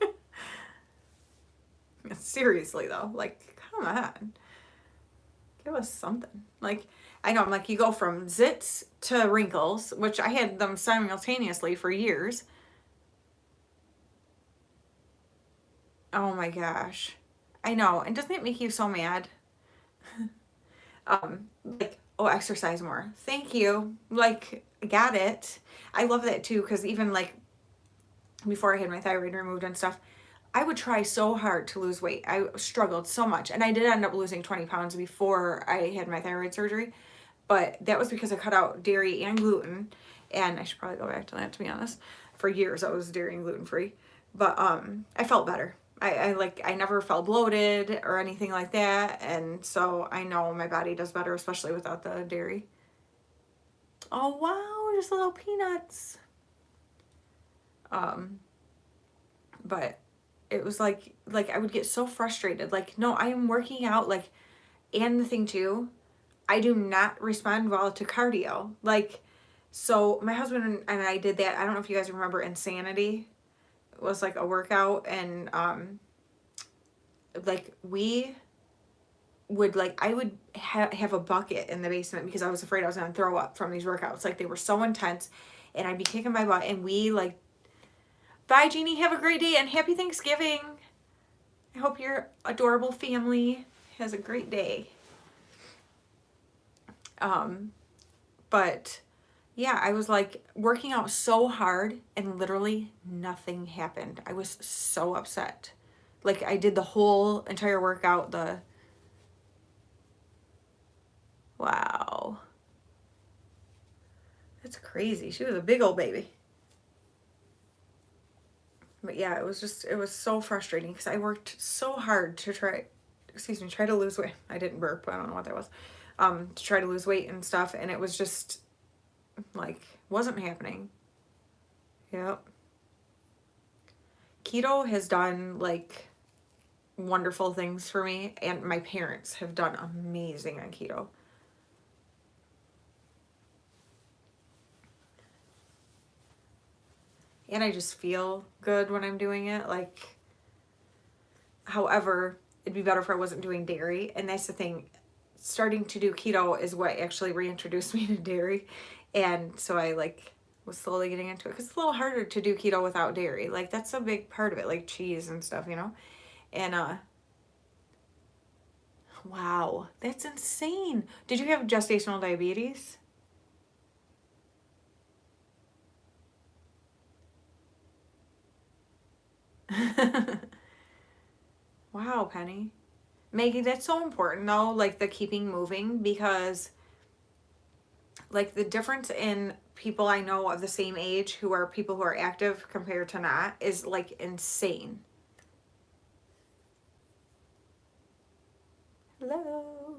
S1: Seriously, though. Like, come on. Give us something. Like, I know, I'm like, you go from zits to wrinkles, which I had them simultaneously for years. Oh my gosh. I know. And doesn't it make you so mad? Like, oh, exercise more. Thank you. Like, got it. I love that too, because even like before I had my thyroid removed and stuff, I would try so hard to lose weight. I struggled so much. And I did end up losing 20 pounds before I had my thyroid surgery. But that was because I cut out dairy and gluten. And I should probably go back to that, to be honest. For years, I was dairy and gluten free. But I felt better. I never felt bloated or anything like that. And so I know my body does better, especially without the dairy. Oh, wow, just little peanuts. But it was like I would get so frustrated. Like, no, I am working out. Like, and the thing too, I do not respond well to cardio. Like, so my husband and I did that. I don't know if you guys remember Insanity. It was like a workout, and like we would like, I would have a bucket in the basement because I was afraid I was going to throw up from these workouts. Like, they were so intense, and I'd be kicking my butt, and we like, bye, Jeannie. Have a great day and happy Thanksgiving. I hope your adorable family has a great day. But yeah, I was like working out so hard and literally nothing happened. I was so upset. Like, I did the whole entire workout, wow. That's crazy. She was a big old baby. But yeah, it was so frustrating because I worked so hard to try to lose weight. I didn't burp, I don't know what that was. To try to lose weight and stuff, and it was just like, wasn't happening. Yep. Keto has done like wonderful things for me, and my parents have done amazing on keto. And I just feel good when I'm doing it. Like, however, it'd be better if I wasn't doing dairy. And that's the thing. Starting to do keto is what actually reintroduced me to dairy. And so I like was slowly getting into it because it's a little harder to do keto without dairy. Like, that's a big part of it, like cheese and stuff, you know? And wow, that's insane. Did you have gestational diabetes? Wow, Penny. Maggie, that's so important though, like the keeping moving, because like the difference in people I know of the same age who are people who are active compared to not is like insane. Hello.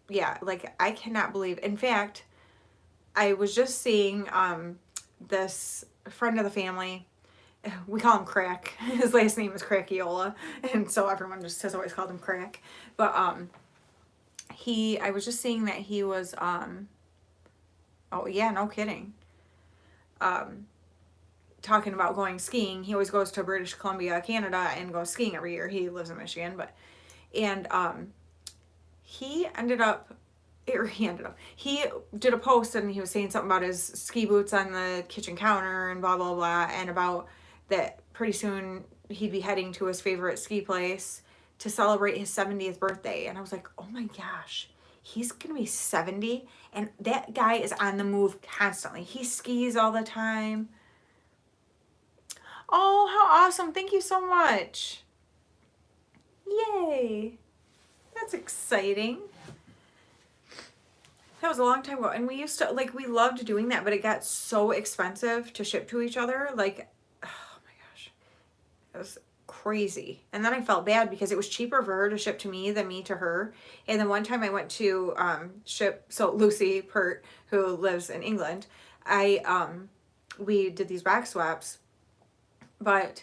S1: Yeah, like I cannot believe. In fact, I was just seeing this friend of the family. We call him Crack. His last name is Crackiola, and so everyone just has always called him Crack. But I was just seeing that he was Oh yeah, no kidding. Um, Talking about going skiing, he always goes to British Columbia, Canada, and goes skiing every year. He lives in Michigan, but and he ended up, or he did a post and he was saying something about his ski boots on the kitchen counter and blah blah blah, and about that pretty soon he'd be heading to his favorite ski place to celebrate his 70th birthday. And I was like, oh my gosh, he's gonna be 70, and that guy is on the move constantly. He skis all the time. Oh, how awesome. Thank you so much. Yay. That's exciting. That was a long time ago. And we used to, like, we loved doing that, but it got so expensive to ship to each other. Like, oh my gosh. It was crazy. And then I felt bad because it was cheaper for her to ship to me than me to her. And then one time I went to ship, so Lucy Pert, who lives in England, we did these back swaps. But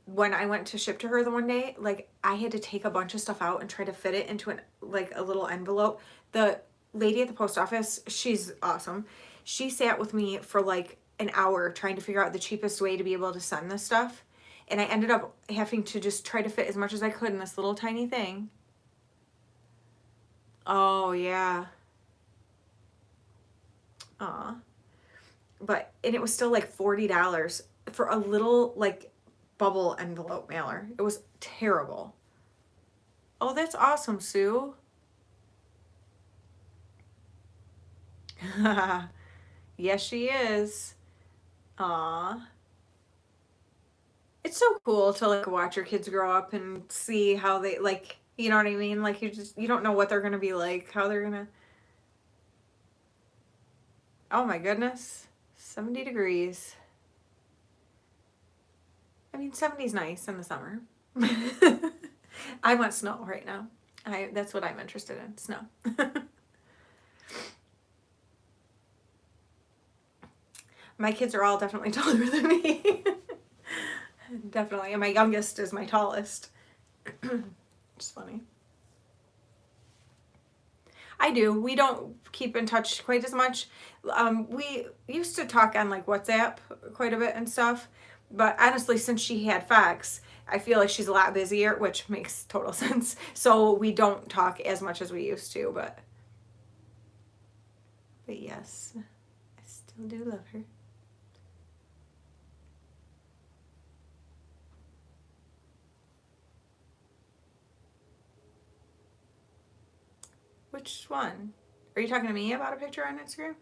S1: when I went to ship to her the one day, like, I had to take a bunch of stuff out and try to fit it into a little envelope. The lady at the post office, she's awesome. She sat with me for like an hour trying to figure out the cheapest way to be able to send this stuff. And I ended up having to just try to fit as much as I could in this little tiny thing. Oh, yeah. Aw. And it was still like $40 for a little, like, bubble envelope mailer. It was terrible. Oh, that's awesome, Sue. Yes, she is. Aw. It's so cool to, like, watch your kids grow up and see how they, like, you know what I mean? Like, you don't know what they're gonna be like, how they're gonna... Oh my goodness. 70 degrees. I mean, 70's nice in the summer. I want snow right now. That's what I'm interested in, snow. My kids are all definitely taller than me. Definitely. And my youngest is my tallest. It's funny. I do. We don't keep in touch quite as much. We used to talk on like WhatsApp quite a bit and stuff. But honestly, since she had fax, I feel like she's a lot busier, which makes total sense. So we don't talk as much as we used to, but yes, I still do love her. Which one? Are you talking to me about a picture on Instagram?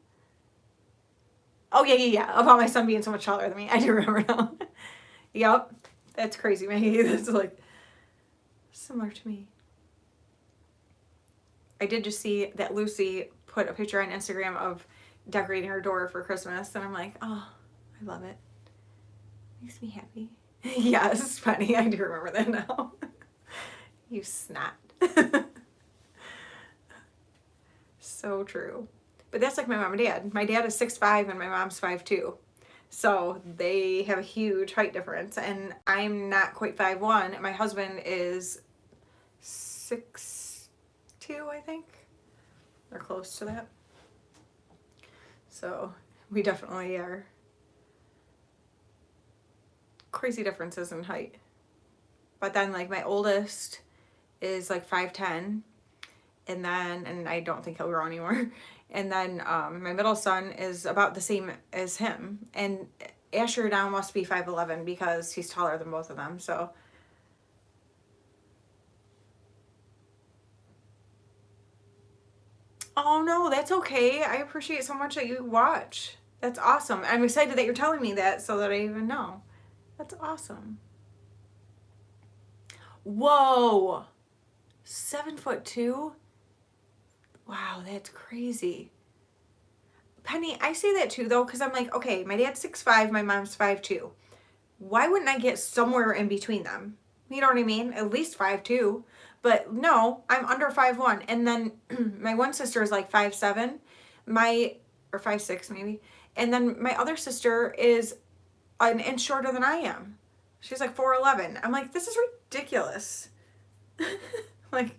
S1: Oh, yeah. About my son being so much taller than me. I do remember now. Yep. That's crazy, Maggie. That's like similar to me. I did just see that Lucy put a picture on Instagram of decorating her door for Christmas, and I'm like, oh, I love it. Makes me happy. Yes, it's funny. I do remember that now. You snot. So true. But that's like my mom and dad. My dad is 6'5" and my mom's 5'2". So they have a huge height difference. And I'm not quite 5'1". My husband is 6'2", I think. Or close to that. So we definitely are crazy differences in height. But then like my oldest is like 5'10", and I don't think he'll grow anymore. And then my middle son is about the same as him. And Asher now must be 5'11" because he's taller than both of them. So oh no, that's okay. I appreciate so much that you watch. That's awesome. I'm excited that you're telling me that so that I even know. That's awesome. Whoa. 7'2"? Wow, that's crazy. Penny, I say that too though, because I'm like, okay, my dad's 6'5", my mom's 5'2". Why wouldn't I get somewhere in between them? You know what I mean? At least 5'2". But no, I'm under 5'1". And then my one sister is like 5'7", or 5'6" maybe. And then my other sister is an inch shorter than I am. She's like 4'11". I'm like, this is ridiculous. Like,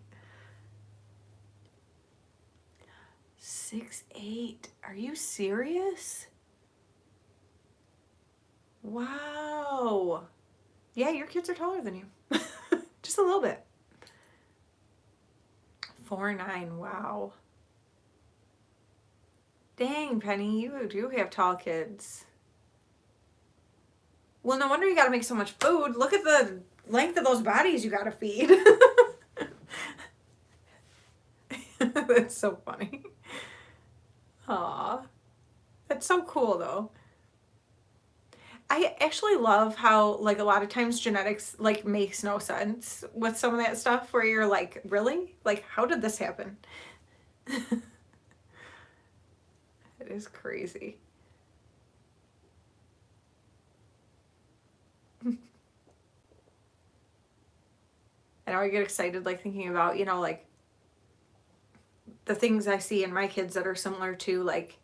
S1: 6'8". Are you serious? Wow. Yeah, your kids are taller than you. Just a little bit. 4'9". Wow. Dang, Penny, you do have tall kids. Well, no wonder you gotta make so much food. Look at the length of those bodies you gotta feed. That's so funny. Aw. That's so cool, though. I actually love how, like, a lot of times genetics, like, makes no sense with some of that stuff where you're like, really? Like, how did this happen? It is crazy. And I get excited, like, thinking about, you know, like, the things I see in my kids that are similar to, like,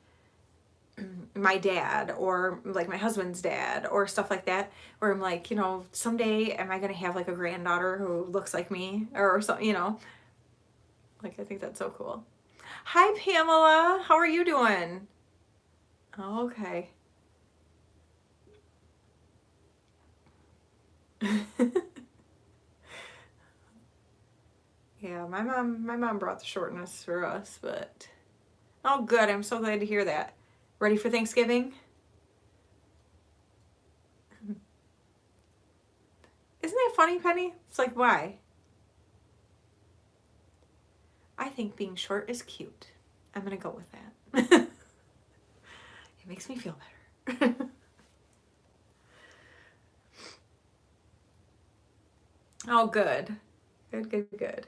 S1: my dad or, like, my husband's dad or stuff like that, where I'm like, you know, someday am I going to have, like, a granddaughter who looks like me or something, you know? Like, I think that's so cool. Hi, Pamela. How are you doing? Oh, okay. Yeah, my mom brought the shortness for us, but oh, good. I'm so glad to hear that. Ready for Thanksgiving? Isn't that funny, Penny? It's like, why? I think being short is cute. I'm gonna go with that. It makes me feel better. Oh, good. Good, good, good.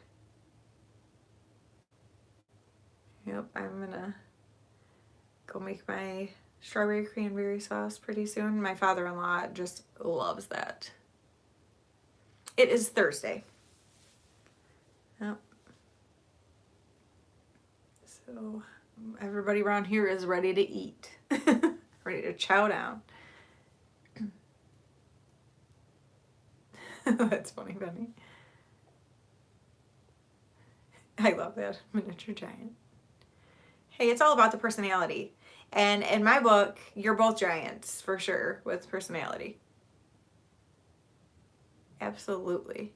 S1: Yep, I'm gonna go make my strawberry cranberry sauce pretty soon. My father-in-law just loves that. It is Thursday. Yep. So everybody around here is ready to eat. Ready to chow down. That's funny, Benny. I love that. Miniature giant. Hey, it's all about the personality. And in my book, you're both giants for sure with personality. Absolutely.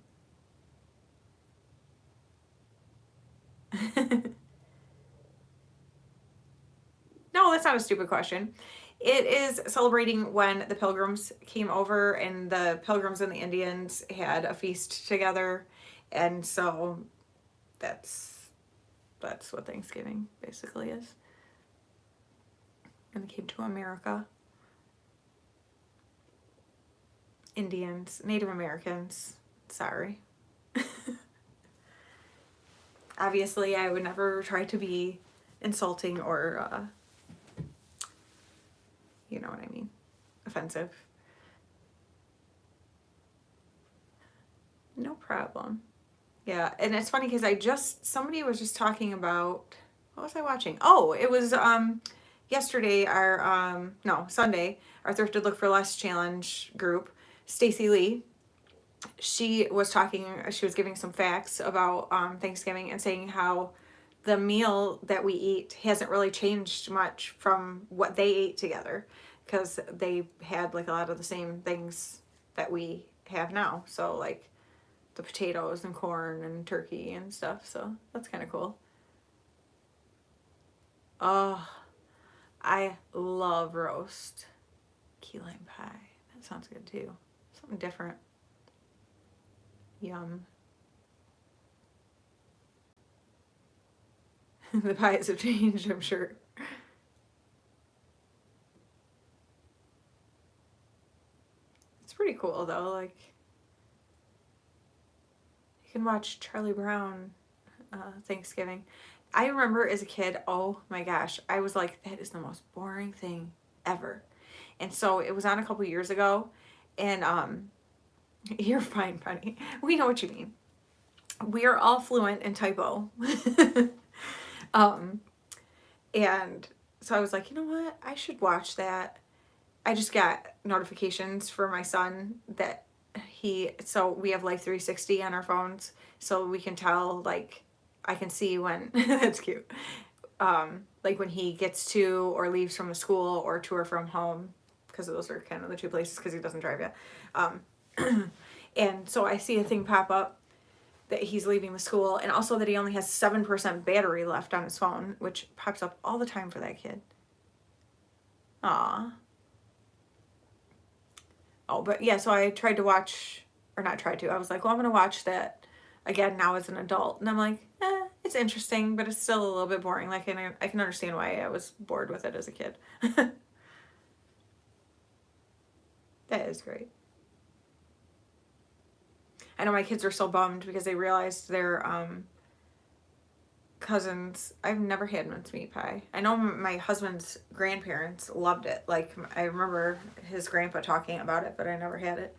S1: No, that's not a stupid question. It is celebrating when the Pilgrims came over and the Pilgrims and the Indians had a feast together. And so that's what Thanksgiving basically is. And they came to America. Indians, Native Americans, sorry. Obviously, I would never try to be insulting or, you know what I mean, offensive. No problem. Yeah, and it's funny because somebody was just talking about, what was I watching? Oh, it was yesterday, Sunday, our Thrifted Look for Less challenge group, Stacy Lee. She was giving some facts about Thanksgiving and saying how the meal that we eat hasn't really changed much from what they ate together because they had like a lot of the same things that we have now. So like the potatoes and corn and turkey and stuff. So that's kind of cool. Oh, I love roast. Key lime pie. That sounds good too. Something different. Yum. The pies have changed, I'm sure. It's pretty cool though. Like, you can watch Charlie Brown Thanksgiving. I remember as a kid, oh my gosh, I was like, that is the most boring thing ever. And so it was on a couple years ago, and you're fine, Penny. We know what you mean. We are all fluent in typo. And so I was like, you know what? I should watch that. I just got notifications for my son that so we have Life 360 on our phones, so we can tell, like, I can see when, that's cute, like like when he gets to or leaves from the school or to or from home, because those are kind of the two places because he doesn't drive yet. And so I see a thing pop up that he's leaving the school, and also that he only has 7% battery left on his phone, which pops up all the time for that kid. Aw. Oh, but yeah, so I tried to watch, or not tried to, I was like, well, I'm going to watch that again now as an adult. And I'm like, it's interesting, but it's still a little bit boring. Like, I can understand why I was bored with it as a kid. That is great. I know my kids are so bummed because they realized their cousins. I've never had mincemeat pie. I know my husband's grandparents loved it. Like, I remember his grandpa talking about it, but I never had it.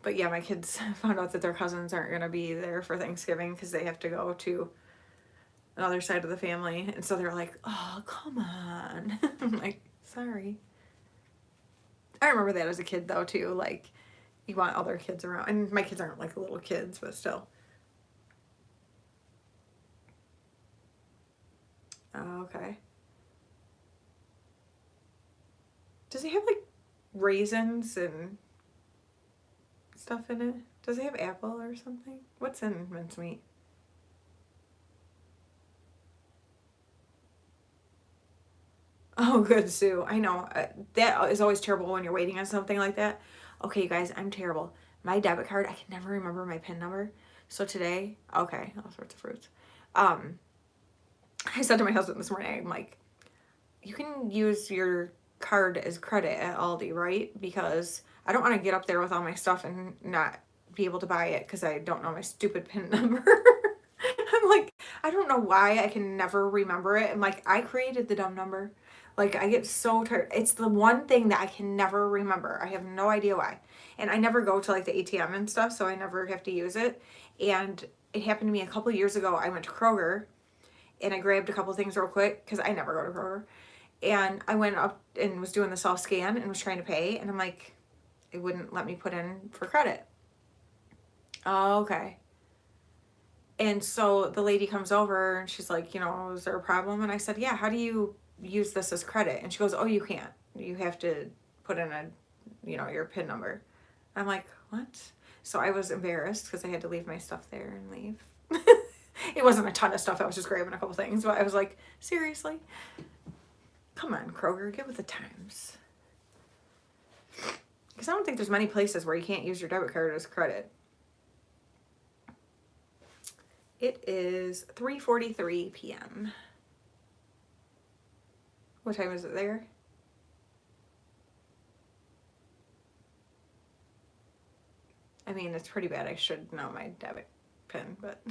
S1: But yeah, my kids found out that their cousins aren't going to be there for Thanksgiving because they have to go to another side of the family. And so they're like, oh, come on. I'm like, sorry. I remember that as a kid, though, too. Like, you want other kids around. And my kids aren't, like, little kids, but still. Oh, okay. Does he have, like, raisins and stuff in it? Does he have apple or something? What's in mincemeat? Oh, good, Sue. I know. That is always terrible when you're waiting on something like that. Okay, you guys, I'm terrible. My debit card, I can never remember my PIN number. So today, okay, all sorts of fruits. I said to my husband this morning, I'm like, you can use your card as credit at Aldi, right? Because I don't want to get up there with all my stuff and not be able to buy it because I don't know my stupid PIN number. I'm like, I don't know why I can never remember it. I'm like, I created the dumb number. Like, I get so tired. It's the one thing that I can never remember. I have no idea why. And I never go to, like, the ATM and stuff, so I never have to use it. And it happened to me a couple years ago. I went to Kroger, and I grabbed a couple things real quick, because I never go to Kroger. And I went up and was doing the self-scan and was trying to pay, and I'm like, it wouldn't let me put in for credit. Oh, okay. And so the lady comes over, and she's like, is there a problem? And I said, yeah, how do you use this as credit? And she goes, oh, you can't. You have to put in your PIN number. I'm like, what? So I was embarrassed because I had to leave my stuff there and leave. It wasn't a ton of stuff. I was just grabbing a couple things, but I was like, seriously? Come on, Kroger, get with the times. Because I don't think there's many places where you can't use your debit card as credit. It is 3:43 p.m. What time is it there? I mean, it's pretty bad. I should know my debit PIN, but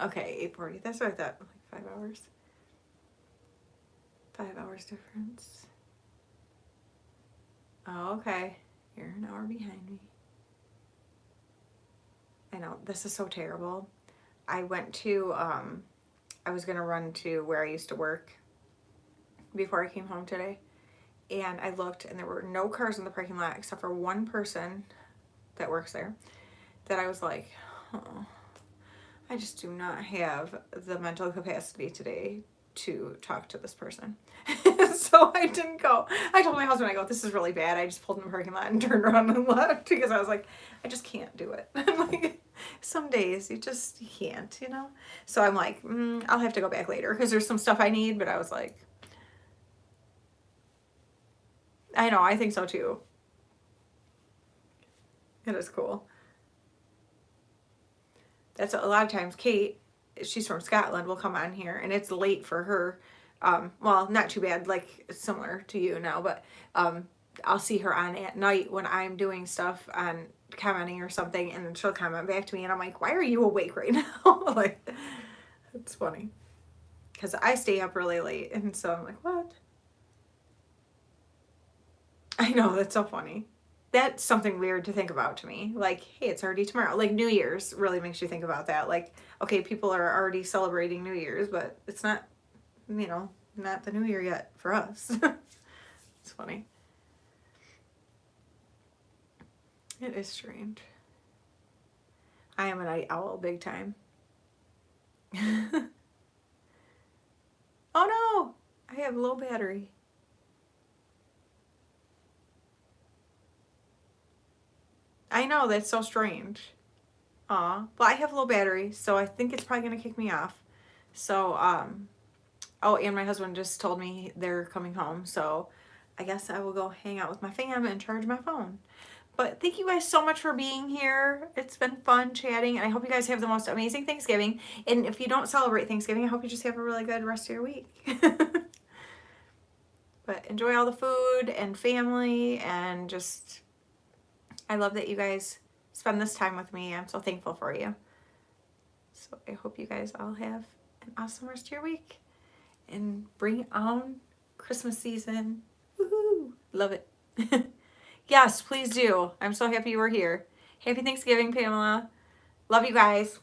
S1: okay, 8:40. That's what I thought. Like 5 hours. 5 hours difference. Oh, okay. You're an hour behind me. I know, this is so terrible. I went to, I was going to run to where I used to work before I came home today. And I looked, and there were no cars in the parking lot except for one person that works there. That I was like, oh, I just do not have the mental capacity today to talk to this person. So I didn't go. I told my husband, I go, this is really bad. I just pulled in the parking lot and turned around and left because I was like, I just can't do it. I'm like, some days you can't, So I'm like, I'll have to go back later because there's some stuff I need. But I was like, I know, I think so too. It is cool. That's a lot of times Kate, she's from Scotland, will come on here and it's late for her. Well, not too bad, like similar to you now, but I'll see her on at night when I'm doing stuff on commenting or something, and then she'll comment back to me and I'm like, why are you awake right now? Like, it's funny because I stay up really late, and so I'm like, what? I know, that's so funny. That's something weird to think about to me. Like, hey, it's already tomorrow. Like, New Year's really makes you think about that. Like, okay, people are already celebrating New Year's, but it's not, not the New Year yet for us. It's funny. It is strange. I am a night owl big time. have low battery. I know, that's so strange. Aw, well, I have low battery, so I think it's probably gonna kick me off. So, oh, and my husband just told me they're coming home, so I guess I will go hang out with my fam and charge my phone. But thank you guys so much for being here. It's been fun chatting, and I hope you guys have the most amazing Thanksgiving. And if you don't celebrate Thanksgiving, I hope you just have a really good rest of your week. But enjoy all the food and family, and just, I love that you guys spend this time with me. I'm so thankful for you. So I hope you guys all have an awesome rest of your week, and bring on Christmas season. Woohoo! Love it. Yes, please do. I'm so happy you were here. Happy Thanksgiving, Pamela. Love you guys.